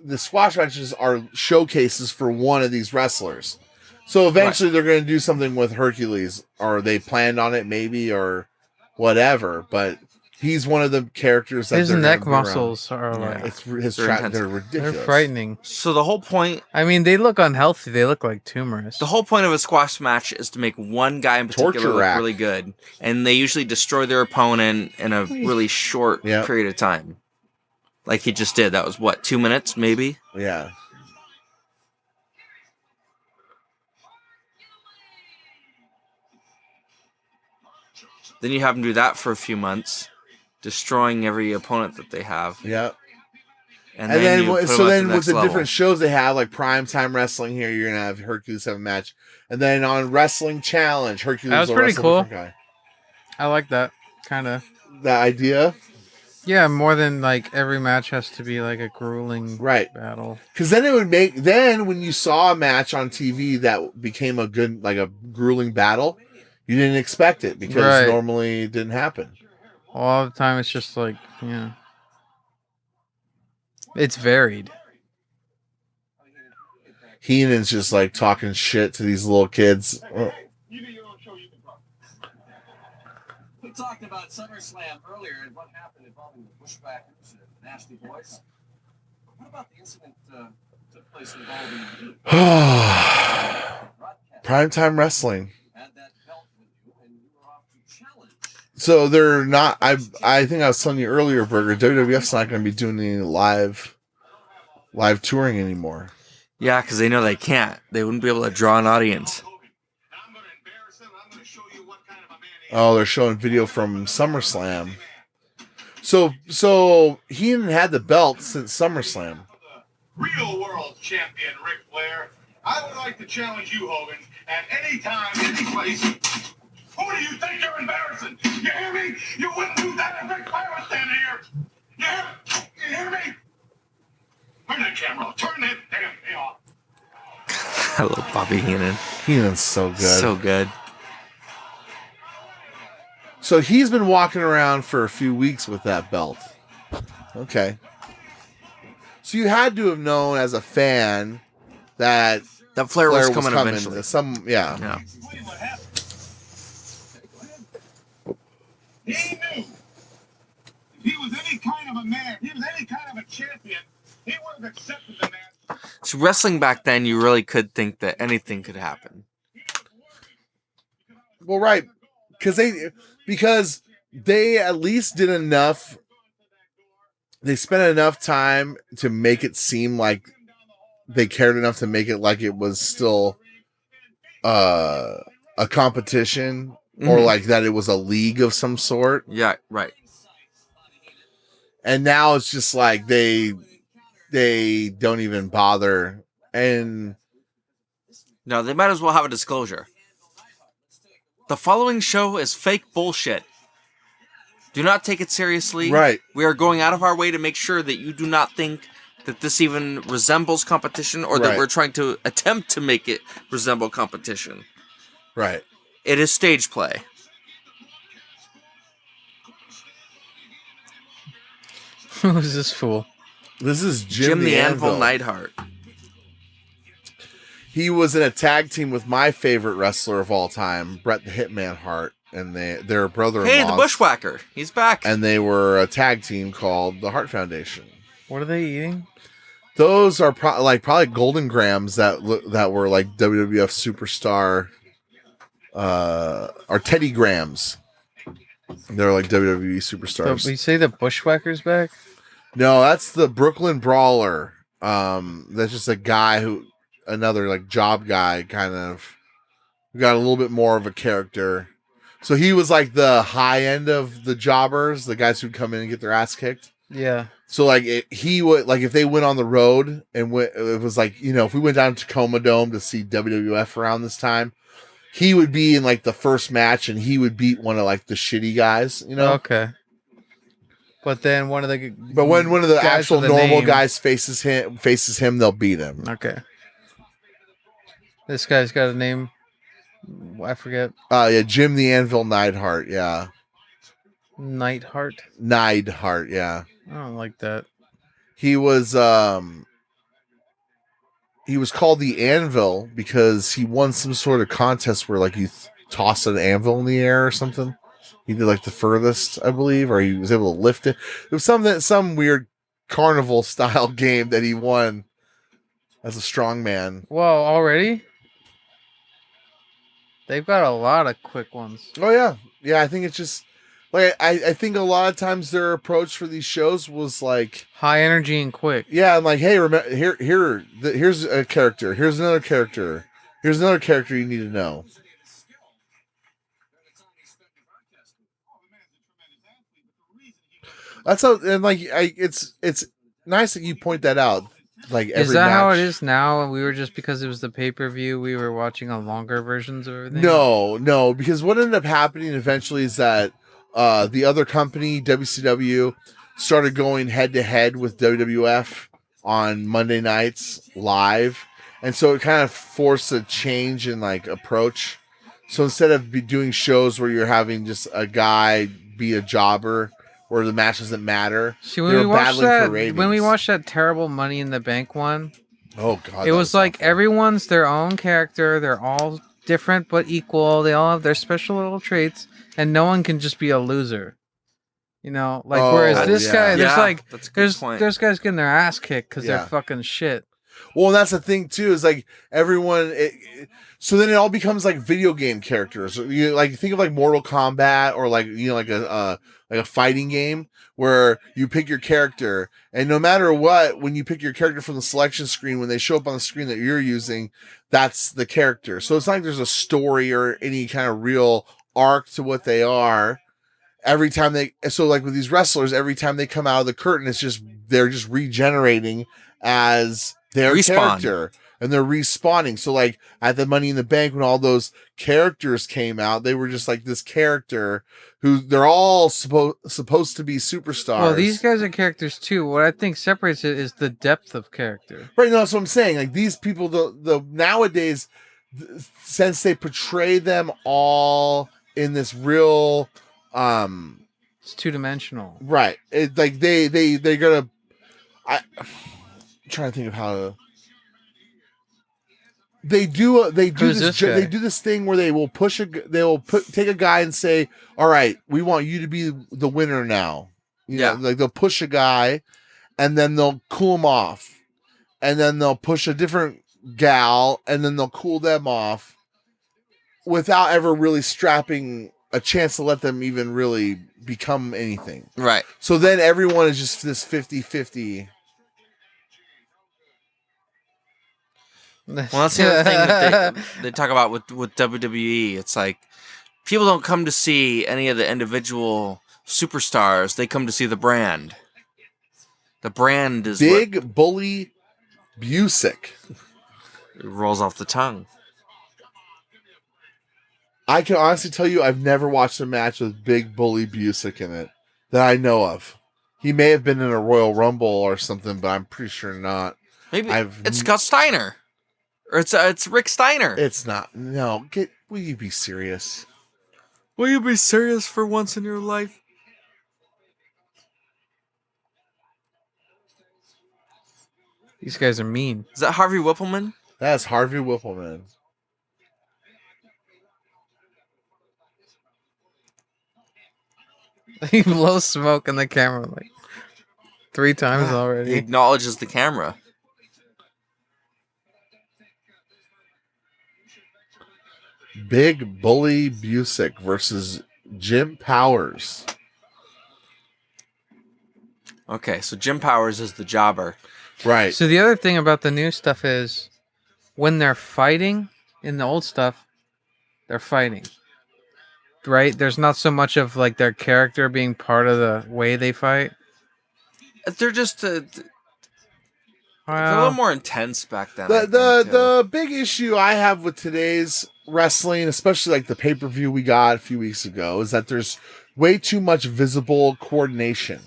the squash matches are showcases for one of these wrestlers. So eventually they're going to do something with Hercules, or they planned on it maybe, or whatever. But he's one of the characters that His they're neck gonna be around. muscles are like It's his They're intense. they're they're ridiculous. frightening. So the whole point I mean, they look unhealthy. They look like tumors. of a squash match is to make one guy in particular Torture look rack. really good, and they usually destroy their opponent in a really short Yep. period of time. Like he just did. That was what, 2 minutes, maybe? Yeah. Then you have them do that for a few months, destroying every opponent that they have. Yeah. And then you put so them then at the with next the level. different shows they have, like Prime Time Wrestling here, you're gonna have Hercules have a match, and then on Wrestling Challenge, Hercules That was will pretty wrestle a cool. different guy. I like that kind of. That idea, Yeah, more than like every match has to be like a grueling right? battle. Because then it would make when you saw a match on TV that became a good like a grueling battle, you didn't expect it because Right. normally it didn't happen. All the time, it's just like it's varied. Heenan's just like talking shit to these little kids. We talked about SummerSlam earlier and what happened involving the Bushwhackers and the Nasty Boys. What about the incident took place involving Primetime Wrestling. had that belt with you and you were off to challenge? So they're not. I think I was telling you earlier, Burger. WWF's not going to be doing any live touring anymore. Yeah, because they know they can't. They wouldn't be able to draw an audience. Oh, they're showing video from SummerSlam. So Heenan had the belt since SummerSlam. Real world champion Ric Flair. I would like to challenge you, Hogan, at any time, any place. Who do you think you're embarrassing? You hear me? You wouldn't do that if Ric Flair was standing here. You hear me? Turn that camera off. Turn that damn thing off. I love Bobby Heenan. Heenan's so good. So good. So he's been walking around for a few weeks with that belt. Okay. So you had to have known as a fan that Flair was coming eventually. Yeah. Explain what happened. He knew if he was any kind of a man, if he was any kind of a champion, he would have accepted the match. So wrestling back then, you really could think that anything could happen. Well, right. Because they at least did enough. They spent enough time to make it seem like they cared enough to make it like it was still a competition or like that it was a league of some sort. Yeah, right. And now it's just like they don't even bother. And No, they might as well have a disclosure. The following show is fake bullshit. Do not take it seriously. Right. We are going out of our way to make sure that you do not think that this even resembles competition or that Right. we're trying to attempt to make it resemble competition. right. It is stage play. Who's this fool? This is Jim the Anvil Neidhart. He was in a tag team with my favorite wrestler of all time, Bret the Hitman Hart, and they're brother-in-laws. Hey, the Bushwhacker. He's back. And they were a tag team called the Hart Foundation. What are they eating? Those are probably Golden Grams that were like WWF superstar, or Teddy Grams. They're like WWE superstars. So we say the Bushwhackers back? No, that's the Brooklyn Brawler. That's just a guy another like job guy, kind of got a little bit more of a character. So he was like the high end of the jobbers, the guys who'd come in and get their ass kicked. Yeah. So like he would like if they went on the road and it was like, you know, if we went down to Tacoma Dome to see WWF around this time, he would be in like the first match and he would beat one of like the shitty guys, you know. Okay. But then when one of the actual normal guys faces him, they'll beat him. Okay. This guy's got a name. I forget. Yeah, Jim the Anvil Neidhart, yeah. Neidhart? Neidhart, yeah. I don't like that. He was called the Anvil because he won some sort of contest where like you toss an anvil in the air or something. He did like the furthest, I believe, or he was able to lift it. It was some weird carnival style game that he won as a strongman. Whoa, already? They've got a lot of quick ones. Oh yeah. Yeah, I think it's just like I think a lot of times their approach for these shows was like High energy and quick. yeah, I'm like, hey, remember here's a character, here's another character, here's another character you need to know. That's how, and like it's nice that you point that out. Like every Is that match. how it is now? We were just because it was the pay-per-view, we were watching a longer versions of everything. No, because what ended up happening eventually is that the other company, WCW, started going head to head with WWF on Monday nights live, and so it kind of forced a change in like approach. So instead of doing shows where you're having just a guy be a jobber where the match doesn't matter, See, they were battling for ratings. when we watched that terrible Money in the Bank one, oh god, it that was like awful. everyone's their own character. They're all different but equal. They all have their special little traits, and no one can just be a loser. You know, like Oh, whereas this yeah. guy, there's Yeah, like that's a good point. there's guys getting their ass kicked because Yeah. they're fucking shit. Well, that's the thing too. Is like everyone. So then it all becomes like video game characters. You like think of like Mortal Kombat or like like a fighting game where you pick your character, and no matter what, when you pick your character from the selection screen, when they show up on the screen that you're using, that's the character. So it's not like there's a story or any kind of real arc to what they are. Every time so like with these wrestlers, every time they come out of the curtain, they're just regenerating as their character, and they're respawning. So like at the Money in the Bank, when all those characters came out, they were just like this character who they're all supposed to be superstars. Well, these guys are characters too. What I think separates it is the depth of character. Right, no, that's what I'm saying. Like these people, the nowadays, since they portray them all in this real It's two-dimensional. right, it like they're gonna I'm trying to think of how to they do Who's this this guy? they do this thing where they will take a guy and say, all right, we want you to be the winner now. You know, like they'll push a guy and then they'll cool him off, and then they'll push a different gal and then they'll cool them off without ever really strapping a chance to let them even really become anything. Right. So then everyone is just this 50-50. Well, that's the other thing that they talk about with WWE. It's like people don't come to see any of the individual superstars. They come to see the brand. The brand is Big Bully Busick. It rolls off the tongue. I can honestly tell you I've never watched a match with Big Bully Busick in it that I know of. He may have been in a Royal Rumble or something, but I'm pretty sure not. Maybe it's Scott Steiner. Or it's Rick Steiner. It's not. No, will you be serious? Will you be serious for once in your life? These guys are mean. Is that Harvey Whippleman? That's Harvey Whippleman. He blows smoke in the camera like 3 times He already. acknowledges the camera. Big Bully Busick versus Jim Powers. Okay, so Jim Powers is the jobber. Right. So the other thing about the new stuff is when they're fighting in the old stuff, they're fighting. Right? There's not so much of like their character being part of the way they fight. They're just they're a Well, little more intense back then. The big issue I have with today's wrestling, especially like the pay-per-view we got a few weeks ago, is that there's way too much visible coordination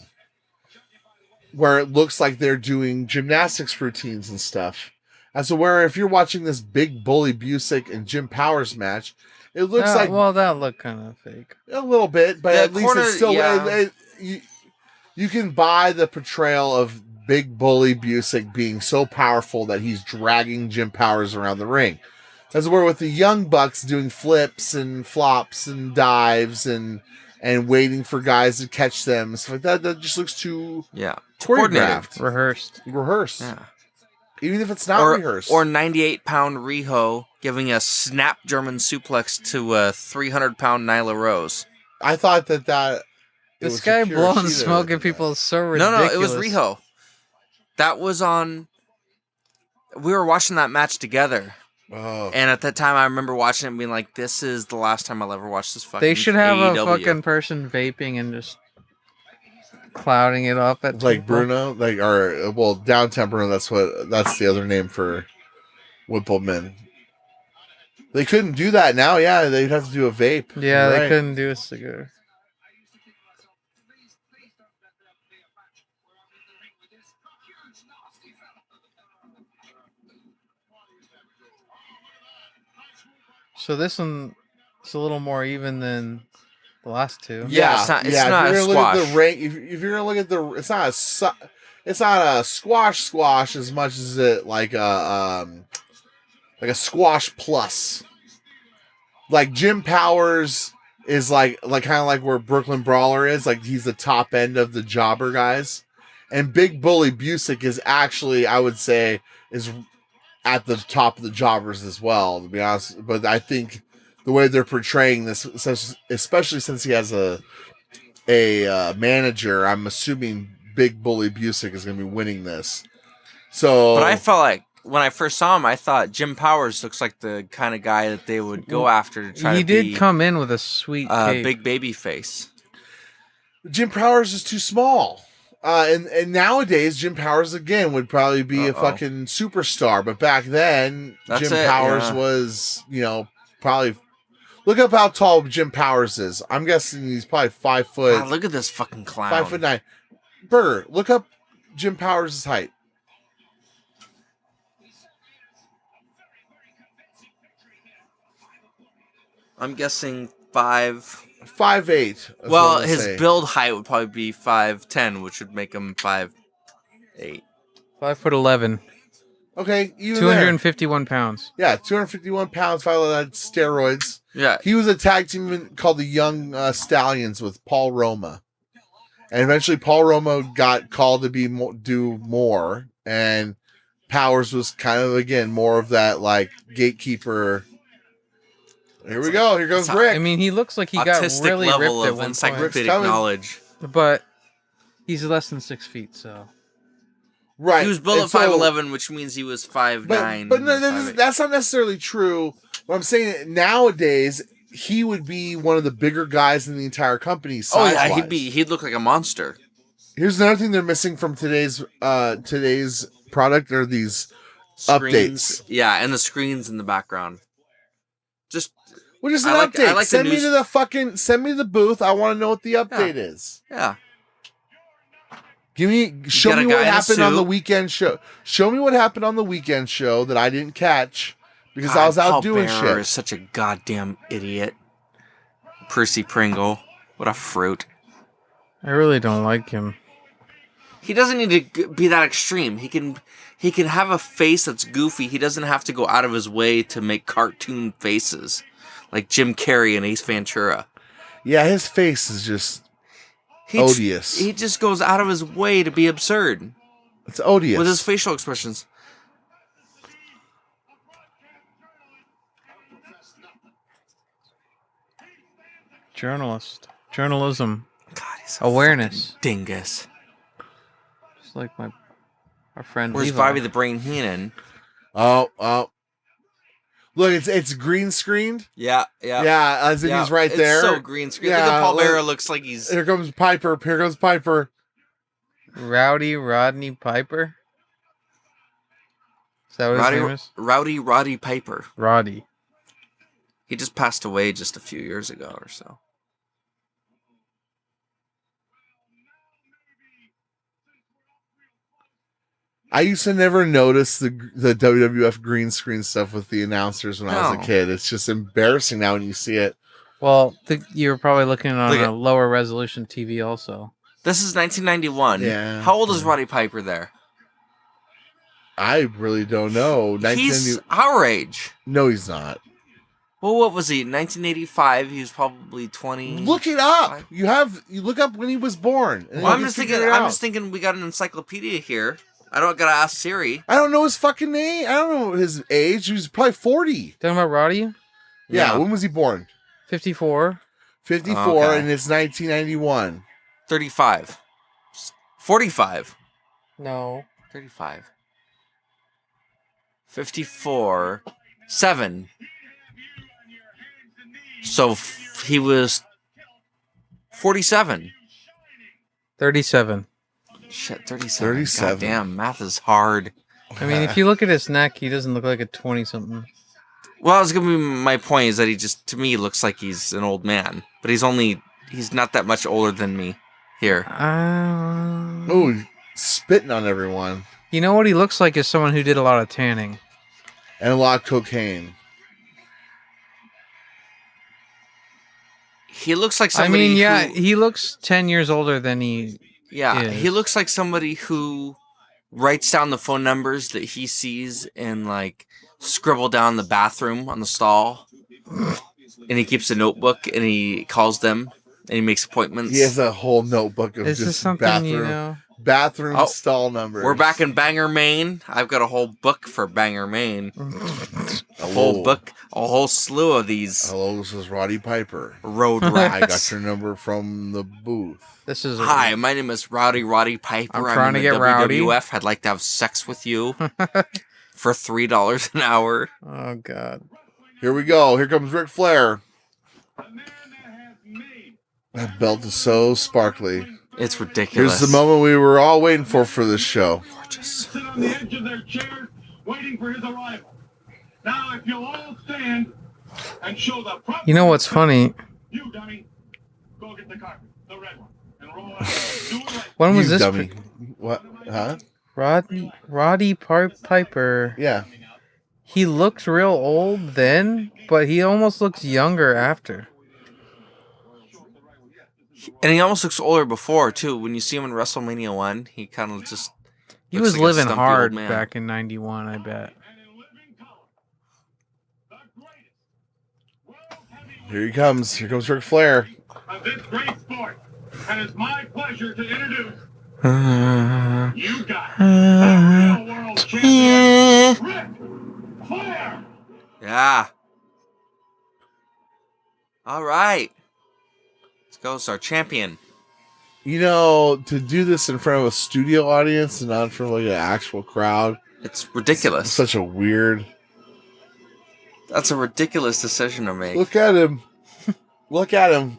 where it looks like they're doing gymnastics routines and stuff. And so where if you're watching this Big Bully Busick and Jim Powers match, it looks like well, that looked kind of fake. a little bit, but The at least corner- it's still yeah. you can buy the portrayal of Big Bully Busick being so powerful that he's dragging Jim Powers around the ring. As where with the Young Bucks doing flips and flops and dives and waiting for guys to catch them, stuff like that just looks too choreographed, rehearsed. Yeah. Even if it's not rehearsed. Or 98-pound Riho giving a snap German suplex to a 300-pound Nyla Rose. I thought that This guy Akira blowing Shida smoke that at people is so ridiculous. No, it was Riho. That was on... We were watching that match together. Oh. And at that time, I remember watching it and being like, this is the last time I'll ever watch this fucking They should have a AEW. fucking person vaping and just clouding it up at like people. Bruno, downtown Bruno. That's the other name for Wimpleman. They couldn't do that now. Yeah, they'd have to do a vape. Yeah, You're they right. couldn't do a cigar. So this one is a little more even than the last two. Yeah, it's not If a you're gonna look at squash. the rank, if you're gonna look at the, it's not a squash as much as it like a squash plus. Like Jim Powers is like kind of like where Brooklyn Brawler is. Like he's the top end of the jobber guys, and Big Bully Busick is actually, I would say, is at the top of the jobbers as well, to be honest. But I think the way they're portraying this, especially since he has a manager, I'm assuming Big Bully Busick is going to be winning this. So, But I felt like when I first saw him, I thought Jim Powers looks like the kind of guy that they would go after to try He to did be come in with a sweet cape. big baby face. Jim Powers is too small. And nowadays, Jim Powers again would probably be a fucking superstar. But back then, Jim Powers was, probably. Look up how tall Jim Powers is. I'm guessing he's probably 5 foot. God, look at this fucking clown. 5'9". Burger, look up Jim Powers' height. I'm guessing 5. 5'8". Well, his build height would probably be 5'10", which would make him 5'8". 5'11". Okay, even 251 pounds. Yeah, 251 pounds. Finally, had steroids. Yeah, He was a tag team called the Young Stallions with Paul Roma, and eventually Paul Roma got called to do more, and Powers was kind of again more of that like gatekeeper. Here we go. Here goes Rick. I mean, he looks like he got autistic really level ripped at of one encyclopedic coming. knowledge. point, but he's less than 6 feet, so. Right. He was built And at so- 5'11", which means he was 5'9". But no, 5'8". that's not necessarily true. What I'm saying nowadays, he would be one of the bigger guys in the entire company. Oh yeah, size-wise. he'd look like a monster. Here's another thing they're missing from today's product are these Screens, updates. yeah, and the screens in the background. Just What is an I like- update? I like the send me the booth. I want to know what the update is. yeah. Show got a me guy what in a happened on the suit. weekend show. Show me what happened on the weekend show that I didn't catch because I was out Paul doing Bearer shit. is such a goddamn idiot. Percy Pringle, what a fruit. I really don't like him. He doesn't need to be that extreme. He can have a face that's goofy. He doesn't have to go out of his way to make cartoon faces like Jim Carrey and Ace Ventura. Yeah, his face is just odious. He just goes out of his way to be absurd It's odious. with his facial expressions. Journalism, God, he's a awareness. fucking dingus. Just like our friend Where's Levi. Bobby the Brain Heenan? Oh. Look, it's green screened. Yeah. Yeah, as if he's right there. It's so green screen. Yeah, Look at Paul look. Bearer looks like he's... Here comes Piper. Rowdy Rodney Piper? Is that what his name is? Roddy Piper. Roddy. He just passed away just a few years ago or so. I used to never notice the WWF green screen stuff with the announcers when I was No. a kid. It's just embarrassing now when you see it. Well, you were probably looking on Look at- a lower resolution TV also. This is 1991. Yeah. How old is Roddy Piper there? I really don't know. He's our age. No, he's not. Well, what was he? 1985. He was probably 20. Look it up. You look up when he was born. and Well, you I'm can just figure thinking. it I'm out. just thinking. We got an encyclopedia here. I don't gotta ask Siri. I don't know his fucking name. I don't know his age. He was probably 40. Talking about Roddy? Yeah. When was he born? 54. 54, Okay. and it's 1991. 35. 45. No. 35. 54. 7. So he was 47. 37. Shit, 37. 37. God damn, math is hard. I mean, if you look at his neck, he doesn't look like a 20-something. Well, I was gonna be my point is that he just to me looks like he's an old man, but he's not that much older than me. Here, Oh, spitting on everyone. You know what he looks like is someone who did a lot of tanning. And a lot of cocaine. he looks like somebody. He looks 10 years older than he is. He looks like somebody who writes down the phone numbers that he sees and like scribble down the bathroom on the stall, and he keeps a notebook and he calls them and he makes appointments. He has a whole notebook of Is this just something bathroom, you know? bathroom stall numbers. We're back in Bangor, Maine. I've got a whole book for Bangor, Maine. A whole book, a whole slew of these. Hello, this is Roddy Piper. Road I rats. got your number from the booth. This is Hi, my name is Roddy Piper. I'm trying to in get the rowdy. WWF. I'd like to have sex with you for $3 an hour. Oh God. Here we go. Here comes Ric Flair. That belt is so sparkly. It's ridiculous. Here's the moment we were all waiting for this show. Gorgeous. Sit on the edge of their chairs, waiting for his arrival. Now, if you'll all stand and show the proper. You know what's funny? You dummy, go get the carpet, the red one, and roll out. Do it right. When was You this? dummy. What? Huh? Roddy Piper. Yeah. He looks real old then, but he almost looks younger after. And he almost looks older before, too. When you see him in WrestleMania 1, he kind of just... He looks was like a living stumpy hard old man. back in 91, I bet. Here he comes. Here comes Ric Flair. Of this great sport, and it's my pleasure to introduce you got the real world champion, Ric Flair. Yeah. All right. Let's go. It's our champion. You know, to do this in front of a studio audience and not in front of like an actual crowd, It's ridiculous. such a weird. That's a ridiculous decision to make. Look at him. Look at him.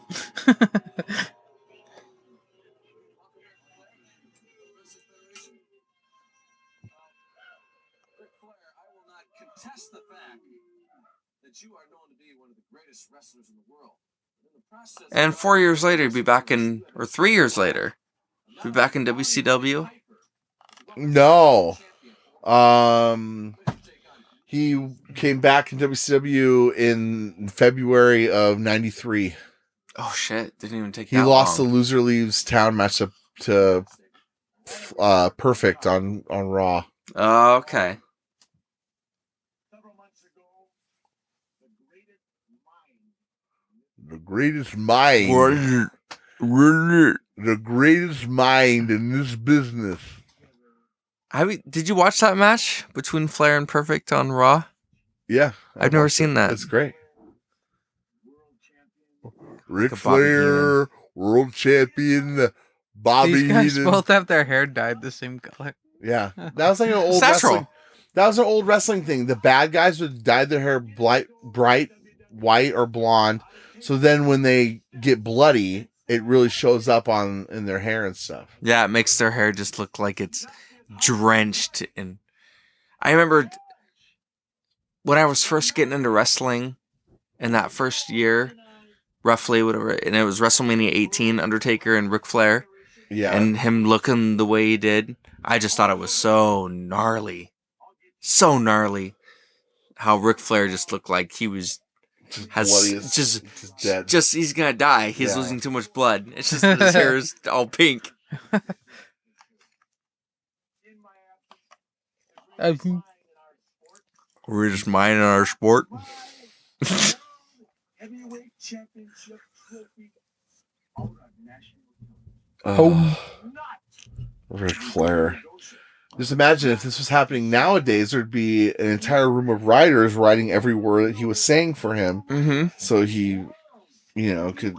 Ric Flair, I will not contest the fact that you are known to be one of the greatest wrestlers in the world. In the process, And 4 years later, he'd be back in... Or 3 years later, he'd be back in WCW. No. He came back in WCW in February of '93. Oh, shit. Didn't even take He that lost long. the loser leaves town matchup to Perfect on Raw. Oh, okay. The greatest mind. The greatest mind in this business. Did you watch that match between Flair and Perfect on Raw? Yeah. I've never seen that. It's great. Ric Like a Bobby Flair, world champion, Bobby These guys Heenan. both have their hair dyed the same color. Yeah. That was like an old It's natural. wrestling. That was an old wrestling thing. The bad guys would dye their hair bright white or blonde. So then when they get bloody, it really shows up in their hair and stuff. Yeah, it makes their hair just look like it's drenched in... I remember when I was first getting into wrestling in that first year, roughly, whatever, and it was WrestleMania 18, Undertaker and Ric Flair, Yeah. and him looking the way he did, I just thought it was so gnarly. So gnarly. How Ric Flair just looked like he was... bloody as- just dead. he's gonna die. He's Yeah. losing too much blood. It's just that his hair is all pink. We're just minding our sport. Heavyweight championship trophy. Ric Flair. Just imagine if this was happening nowadays, there'd be an entire room of writers writing every word that he was saying for him. Mm-hmm. So he, could.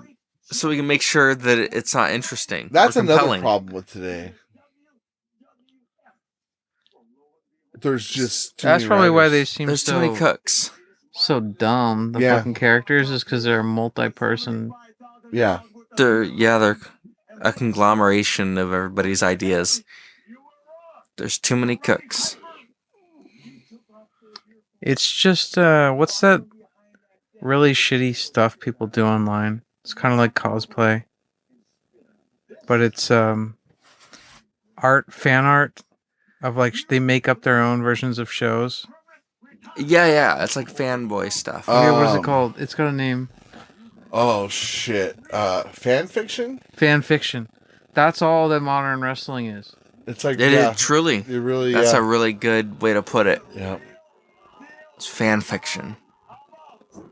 So we can make sure that it's not interesting. That's or another compelling. problem with today. There's just too That's many probably why writers. they seem There's too many cooks. so dumb. The Yeah. fucking characters is because they're multi-person. Yeah. They're a conglomeration of everybody's ideas. There's too many cooks. It's just what's that really shitty stuff people do online? It's kind of like cosplay, but it's fan art of like they make up their own versions of shows. Yeah, it's like fanboy stuff. Okay, what is it called? It's got a name. Oh shit! Fan fiction. Fan fiction. That's all that modern wrestling is. It's like It is truly. It really. That's a really good way to put it. Yeah. It's fan fiction.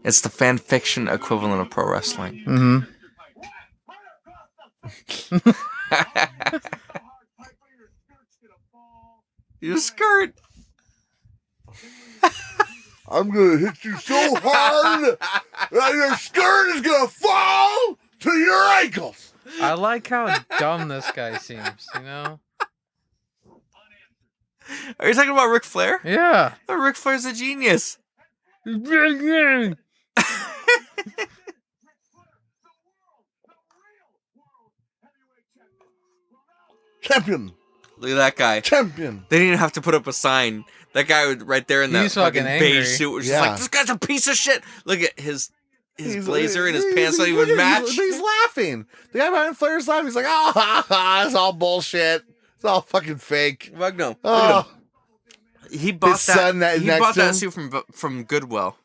It's the fan fiction equivalent of pro wrestling. Mm-hmm. Your skirt. I'm gonna hit you so hard that your skirt is gonna fall to your ankles. I like how dumb this guy seems. You know? Are you talking about Ric Flair? Yeah. Oh, Ric Flair's a genius. Champion. Look at that guy. Champion. They didn't even have to put up a sign. That guy right there in that He's fucking fucking angry. beige suit was just Yeah. like, this guy's a piece of shit. Look at his He's- blazer and his he's- pants don't he's- even match. He's laughing. The guy behind Flair's laughing. He's like, oh, ha, ha, it's all bullshit. It's all fucking fake. Magno, look at Oh, him. He bought His son that. He next bought to that him? suit from Goodwill.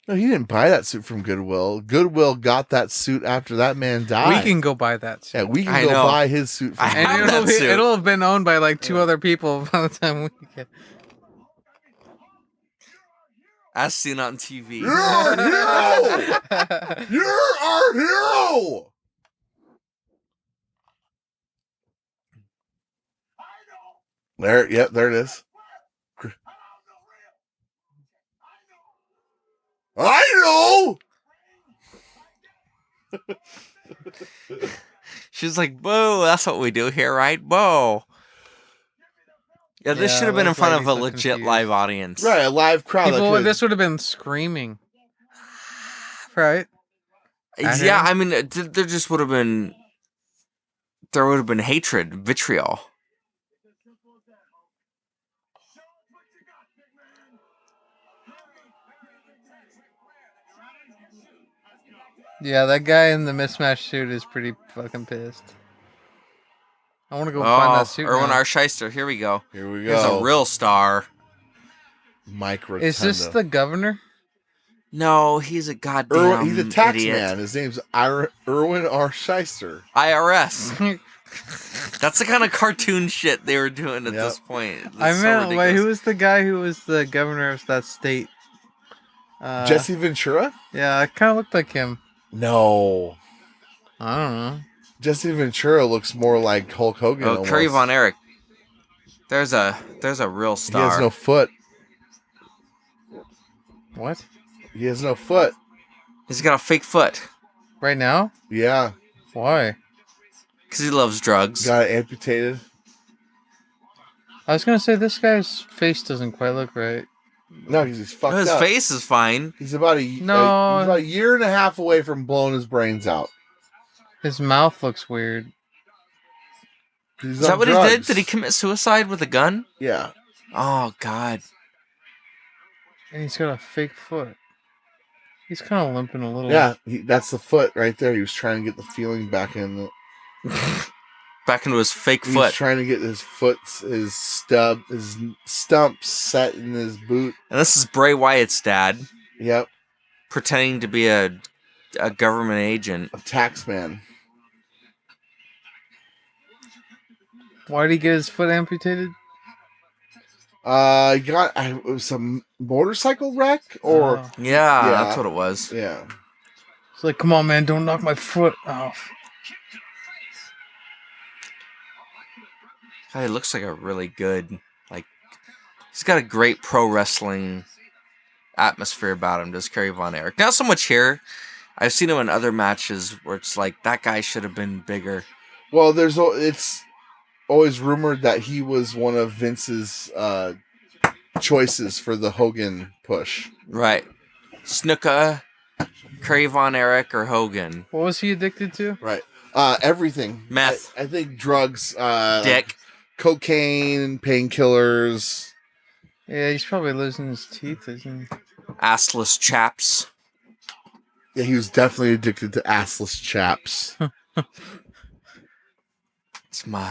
no, he didn't buy that suit from Goodwill. Goodwill got that suit after that man died. We can go buy that suit. Yeah, we can I go know. buy his suit from I have And Goodwill. that suit. it'll have been owned by like two other people by the time we get. As seen on TV. You're our hero! You're our hero! There, yep, there it is. I know! She's like, "Boo! That's what we do here, right? Boo!" Yeah, this Yeah, should have been in those front of a ladies look legit confused. live audience. Right, a live crowd. People, that this would have been screaming. Right? At Yeah, him? I mean, there just would have been. There would have been hatred, vitriol. Yeah, that guy in the mismatched suit is pretty fucking pissed. I want to go find that suit. Erwin now. R. Shyster. Here we go. Here we Here's go. a real star. Mike Rotunda. Is this the governor? No, he's a goddamn He's a tax idiot. man. His name's Erwin R. Shyster. IRS. That's the kind of cartoon shit they were doing at Yep. this point. I It's so meant, wait, ridiculous. who was the guy who was the governor of that state? Jesse Ventura? Yeah, it kind of looked like him. No. I don't know. Jesse Ventura looks more like Hulk Hogan. Oh, almost. Curry Von Erich. There's a real He star. has no foot. What? He has no foot. He's got a fake foot Right now? Yeah. Why? because he loves drugs. Got it amputated. I was gonna say this guy's face doesn't quite look right. No, he's fucked His up. face is fine. He's about No. he's about a year and a half away from blowing his brains out. His mouth looks weird. He's Is that on what he drugs. did? Did he commit suicide with a gun? Yeah. Oh God. And he's got a fake foot. He's kind of limping a little. Yeah, that's the foot right there. He was trying to get the feeling back in the. Back into his fake He's foot. trying to get his foot, his stump set in his boot. And this is Bray Wyatt's dad, Yep, pretending to be a government agent. a tax man. Why did he get his foot amputated? He got it was some motorcycle wreck or Oh. Yeah, Yeah. that's what it was. yeah. It's like, come on, man, don't knock my foot off. God, he looks like a really good, like, he's got a great pro wrestling atmosphere about him, does Kerry Von Erich. Not so much here. I've seen him in other matches where it's like, that guy should have been bigger. Well, it's always rumored that he was one of Vince's choices for the Hogan push. Right. Snuka, Kerry Von Erich, or Hogan. What was he addicted to? Right. Everything. Meth. I think drugs. Dick. Like cocaine, painkillers. Yeah, he's probably losing his teeth, isn't he? Assless chaps. Yeah, he was definitely addicted to assless chaps. It's my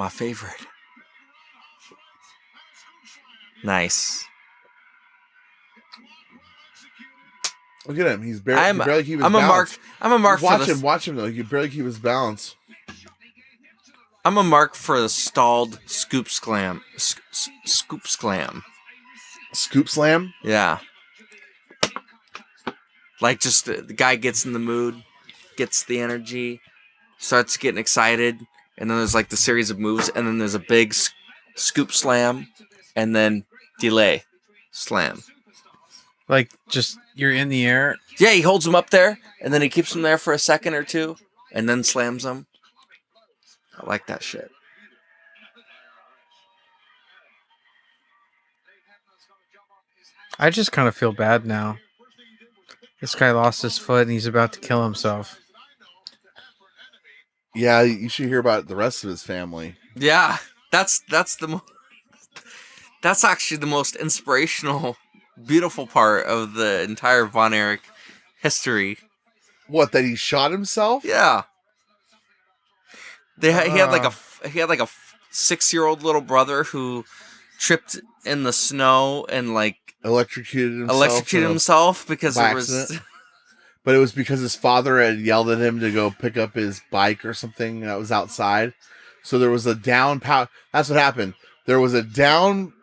favorite. Nice. Look at him. He barely keep his I'm a balance. mark for the Watch him though. He can barely keep his balance. I'm a mark for the stalled scoop slam. Scoop slam. Scoop slam. Yeah. Like just the guy gets in the mood, gets the energy, starts getting excited, and then there's like the series of moves, and then there's a big scoop slam, and then delay slam. Like, just, you're in the air. Yeah, he holds him up there, and then he keeps him there for a second or two, and then slams him. I like that shit. I just kind of feel bad now. This guy lost his foot and he's about to kill himself. Yeah, you should hear about the rest of his family. Yeah, that's actually the most inspirational, beautiful part of the entire Von Erich history. What, that he shot himself? Yeah. He had like a 6-year-old little brother who tripped in the snow and like Electrocuted himself because it was. accident. But it was because his father had yelled at him to go pick up his bike or something that was outside. So there was a down power. That's what happened. There was a down,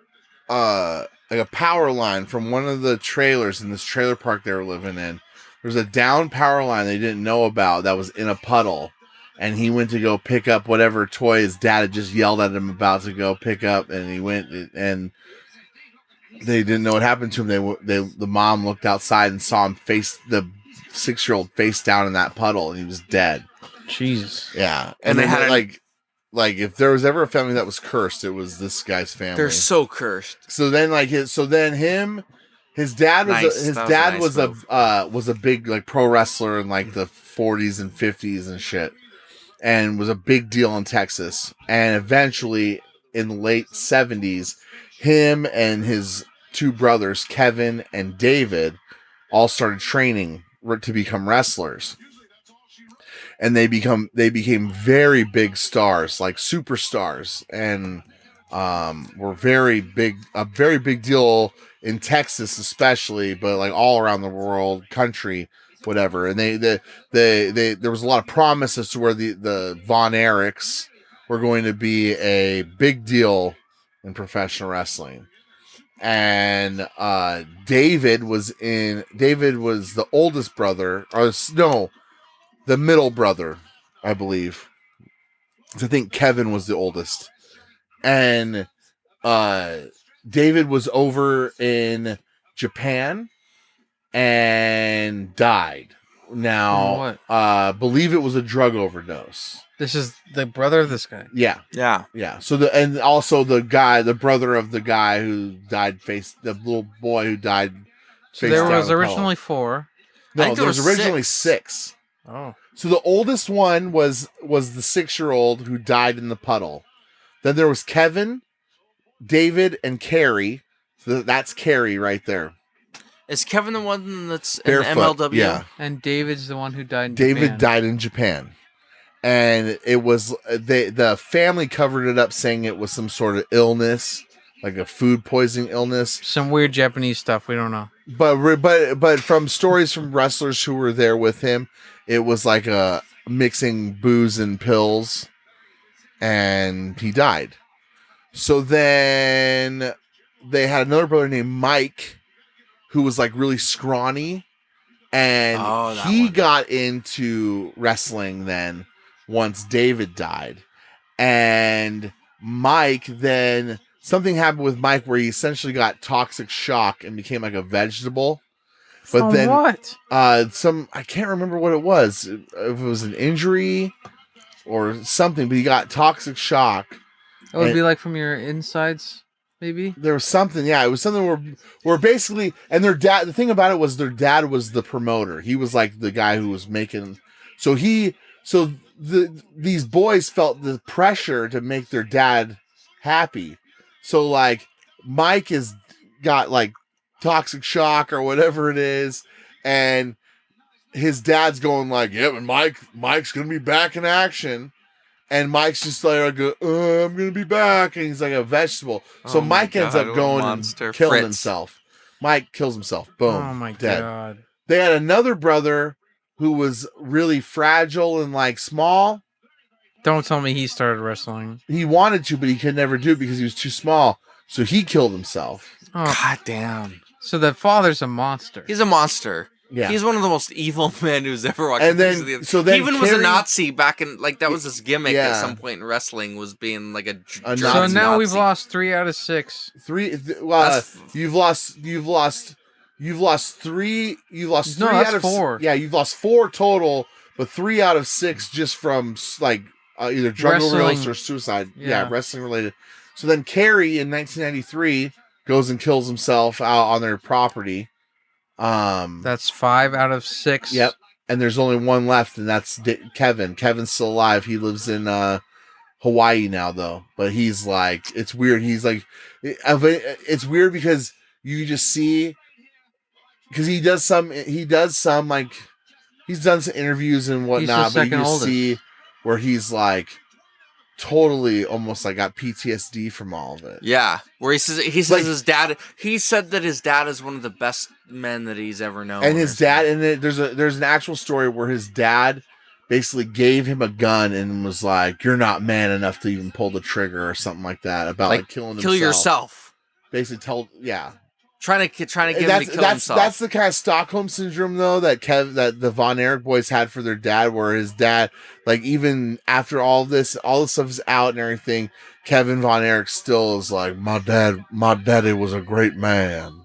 like a power line from one of the trailers in this trailer park they were living in. There was a down power line they didn't know about that was in a puddle. And he went to go pick up whatever toy his dad had just yelled at him about to go pick up. And he went and they didn't know what happened to him. The mom looked outside and saw him the 6-year-old face down in that puddle, and he was dead. Jesus. Yeah, And they had like if there was ever a family that was cursed, it was this guy's family. They're so cursed. So then his dad was was a big like pro wrestler in like the 40s and 50s and shit, and was a big deal in Texas. And eventually, in the late 70s, him and his two brothers, Kevin and David, all started training to become wrestlers. And they became very big stars, like superstars, and were a very big deal in Texas especially, but like all around the world, country, whatever. And there was a lot of promise as to where the Von Erichs were going to be a big deal in professional wrestling. And David was the oldest brother, or no, the middle brother, I believe. I think Kevin was the oldest. And David was over in Japan and died. Now, believe it was a drug overdose. This is the brother of this guy. Yeah. Yeah. So and also the brother of the guy who died the little boy who died. So there was originally 4. No, there was originally 6. Oh. So the oldest one was the 6-year-old who died in the puddle. Then there was Kevin, David, and Carrie. So that's Carrie right there. Is Kevin the one that's Barefoot, in MLW? Yeah. And David's the one who died in David Japan. died in Japan. And it was the family covered it up saying it was some sort of illness, like a food poisoning illness. Some weird Japanese stuff, we don't know. But from stories from wrestlers who were there with him, it was like a mixing booze and pills, and he died. So then they had another brother named Mike, who was like really scrawny, and he got into wrestling then once David died. And Mike, then something happened with Mike where he essentially got toxic shock and became like a vegetable. But From then what? I can't remember what it was. If it was an injury or something, but he got toxic shock. It would be like from your insides, maybe. There was something, yeah. It was something where basically, and their dad. The thing about it was their dad was the promoter. He was like the guy who was making. So these boys felt the pressure to make their dad happy. So like Mike has got like toxic shock or whatever it is, and his dad's going like, "Yeah, but Mike's gonna be back in action." And Mike's just like, I'm going to be back. And he's like a vegetable. So Mike ends up going and killing himself. Mike kills himself. Boom. Oh my dead. God. They had another brother who was really fragile and like small. Don't tell me he started wrestling. He wanted to, but he could never do it because he was too small. So he killed himself. Oh, God damn. so the father's a monster. He's a monster. Yeah. He's one of the most evil men who's ever walked. And then, he even was a Nazi back in, like, that was his gimmick Yeah. at some point in wrestling, was being like a Nazi. So now Nazi. we've lost 3 out of 6. You've lost 3. You've lost No, 3 that's out of 4. Yeah, you've lost 4 total, but 3 out of 6 just from like either drug overdose Wrestling. or suicide. Yeah. Wrestling related. So then Kerry in 1993 goes and kills himself out on their property. That's 5 out of 6. Yep. And there's only one left, and that's Kevin. Kevin's still alive. He lives in Hawaii now, though. But he's like, it's weird. He's like, it's weird because you just see, because he does some like, he's done some interviews and whatnot, but you just see where he's like totally almost like got PTSD from all of it. Yeah, where he says Like, his dad. He said that his dad is one of the best men that he's ever known. And his dad, and there's an actual story where his dad basically gave him a gun and was like, "You're not man enough to even pull the trigger," or something like that about like killing himself. Kill yourself. Basically, trying to get him to kill himself. That's the kind of Stockholm syndrome though that the Von Erich boys had for their dad, where his dad, like, even after all this stuff is out and everything, Kevin Von Erich still is like, my daddy was a great man.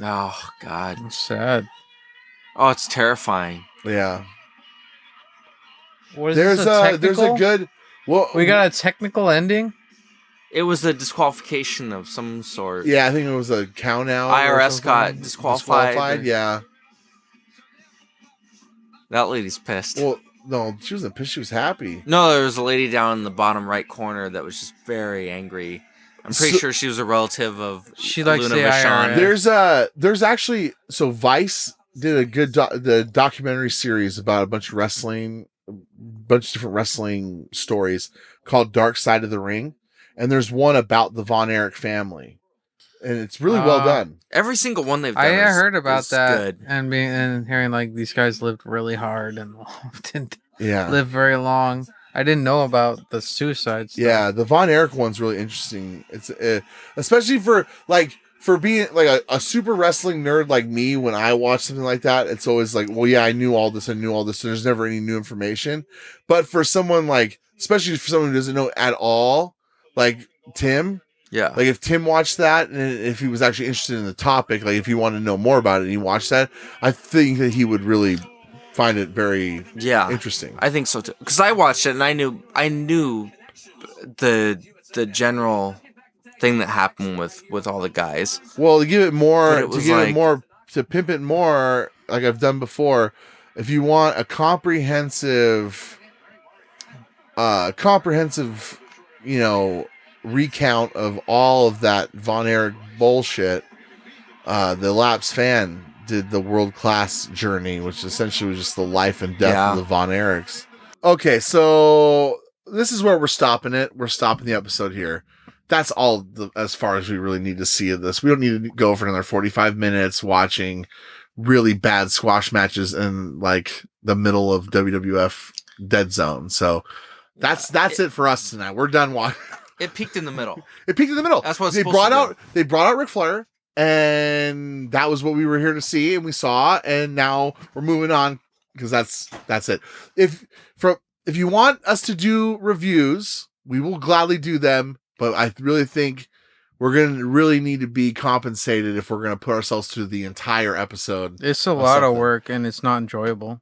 Oh God, That's sad. oh, it's terrifying. Yeah. What is There's this, there's a good, well, We got a technical ending? It was a disqualification of some sort. yeah, I think it was a count out. IRS got disqualified. Yeah. That lady's pissed. Well, no, she wasn't pissed. She was happy. No, there was a lady down in the bottom right corner that was just very angry. I'm pretty sure she was a relative of She likes Luna the Vachon. IRS. There's actually, so Vice did a good the documentary series about a bunch of different wrestling stories called Dark Side of the Ring, and there's one about the Von Erich family, and it's really well done. Every single one they've done. I heard about is that good. and hearing like these guys lived really hard and didn't Yeah. live very long. I didn't know about the suicide stuff. Yeah, the Von Erich one's really interesting. It's especially for being like a super wrestling nerd like me. When I watch something like that, it's always like, well, yeah, I knew all this. And there's never any new information. But for someone like, especially for someone who doesn't know at all, like Tim, Yeah. like if Tim watched that and if he was actually interested in the topic, like if he wanted to know more about it and he watched that, I think that he would really find it very interesting. I think so too. Because I watched it and I knew the general thing that happened with all the guys. Well, to give it more, to pimp it more, like I've done before, if you want a comprehensive, recount of all of that Von Erich bullshit, the Lapsed Fan did the World Class Journey, which essentially was just the life and death of the Von Erichs. Okay, so this is where we're stopping it. We're stopping the episode here. That's all as far as we really need to see of this. We don't need to go for another 45 minutes watching really bad squash matches in like the middle of WWF Dead Zone. So that's it for us tonight. We're done watching. It peaked in the middle. That's what they brought out. They brought out Ric Flair, and that was what we were here to see, and we saw. And now we're moving on because that's it. If you want us to do reviews, we will gladly do them. But I really think we're going to really need to be compensated if we're going to put ourselves through the entire episode. It's a lot of work and it's not enjoyable.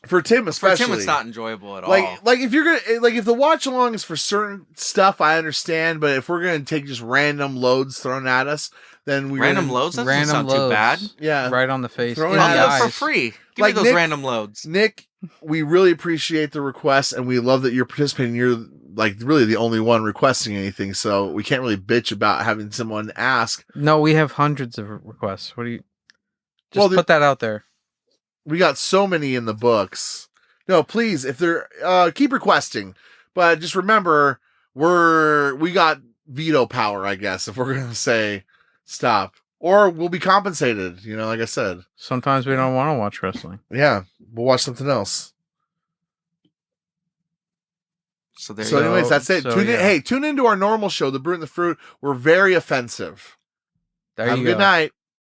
For Tim For especially. Tim, it's not enjoyable at all. Like if you're gonna if the watch along is for certain stuff, I understand. But if we're gonna take just random loads thrown at us, then we Random loads? That doesn't sound too bad. Yeah, Right on the face. Throw in it the at I'll do us. it for eyes. free. Give Like me those Nick- random loads. Nick, we really appreciate the request, and we love that you're participating. You're like really the only one requesting anything, so we can't really bitch about having someone ask. No, we have hundreds of requests. What do you? Just Well, put that out there. We got so many in the books. No, please, if they're keep requesting, but just remember we got veto power, I guess, if we're gonna say stop, or we'll be compensated. Like I said, Sometimes we don't want to watch wrestling. yeah, we'll watch something else. So there So, you go. anyways, that's it. So, Tune in. yeah. Hey, tune into our normal show, The Brute and the Fruit. We're very offensive. There Have you a good go. night.